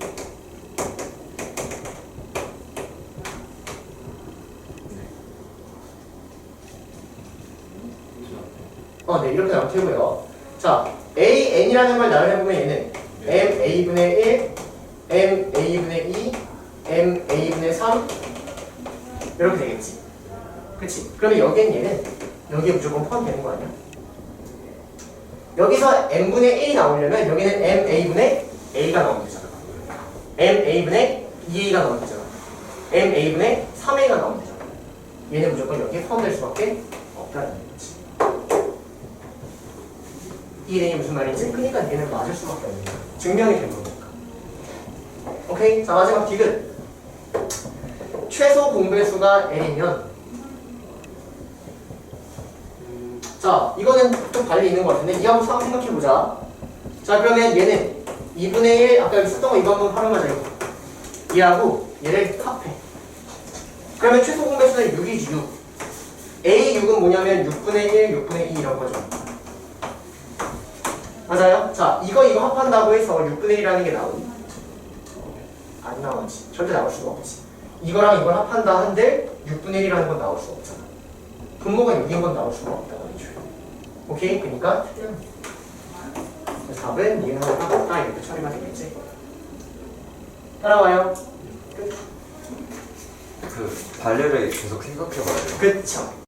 네, 이렇게 나열해보여. 자, a, n이라는 걸 나열해보면 얘는 m, a분의 1, m, a분의 2, m, a분의 3 이렇게 되겠지. 그치? 그러면 여기엔 얘는 여기에 무조건 포함되는 거 아니야? 여기서 n분의 1이 나오려면 여기는 m, a분의 a가 나오면 되잖아. m, a분의 2a가 나오면 되잖아. m, a분의 3a가 나오면 되잖아. 얘는 무조건 여기에 포함될 수밖에 없다는 거지. 이 얘기 무슨 말인지? 그러니까 얘는 맞을 수밖에 없는 거야. 증명이 된 거니까. 오케이? 자, 마지막 디귿. 최소 공배수가 n이면 자, 이거는 좀 달리 있는 것 같은데 2하고 3 생각해보자. 자, 그러면 얘는 2분의 1 아까 여기 썼던 거 이거 한번 활용하자. 이거 2하고 얘를 합해. 그러면 최소 공배수는 6이지 6. A 6은 뭐냐면 6분의 1, 6분의 2 이런 거죠. 맞아요? 자, 이거 합한다고 해서 6분의 1이라는 게 나오니? 안 나오지. 절대 나올 수가 없지. 이거랑 이걸 합한다 한들 6분의 1이라는 건 나올 수 없잖아. 분모가 6인 건 나올 수가 없다고 해줘요. 오케이? 그러니까 답은 니은하고 같다 이렇게 처리가 되겠지. 따라와요. 끝. 그 발열을 계속 생각해봐야 돼요. 그쵸.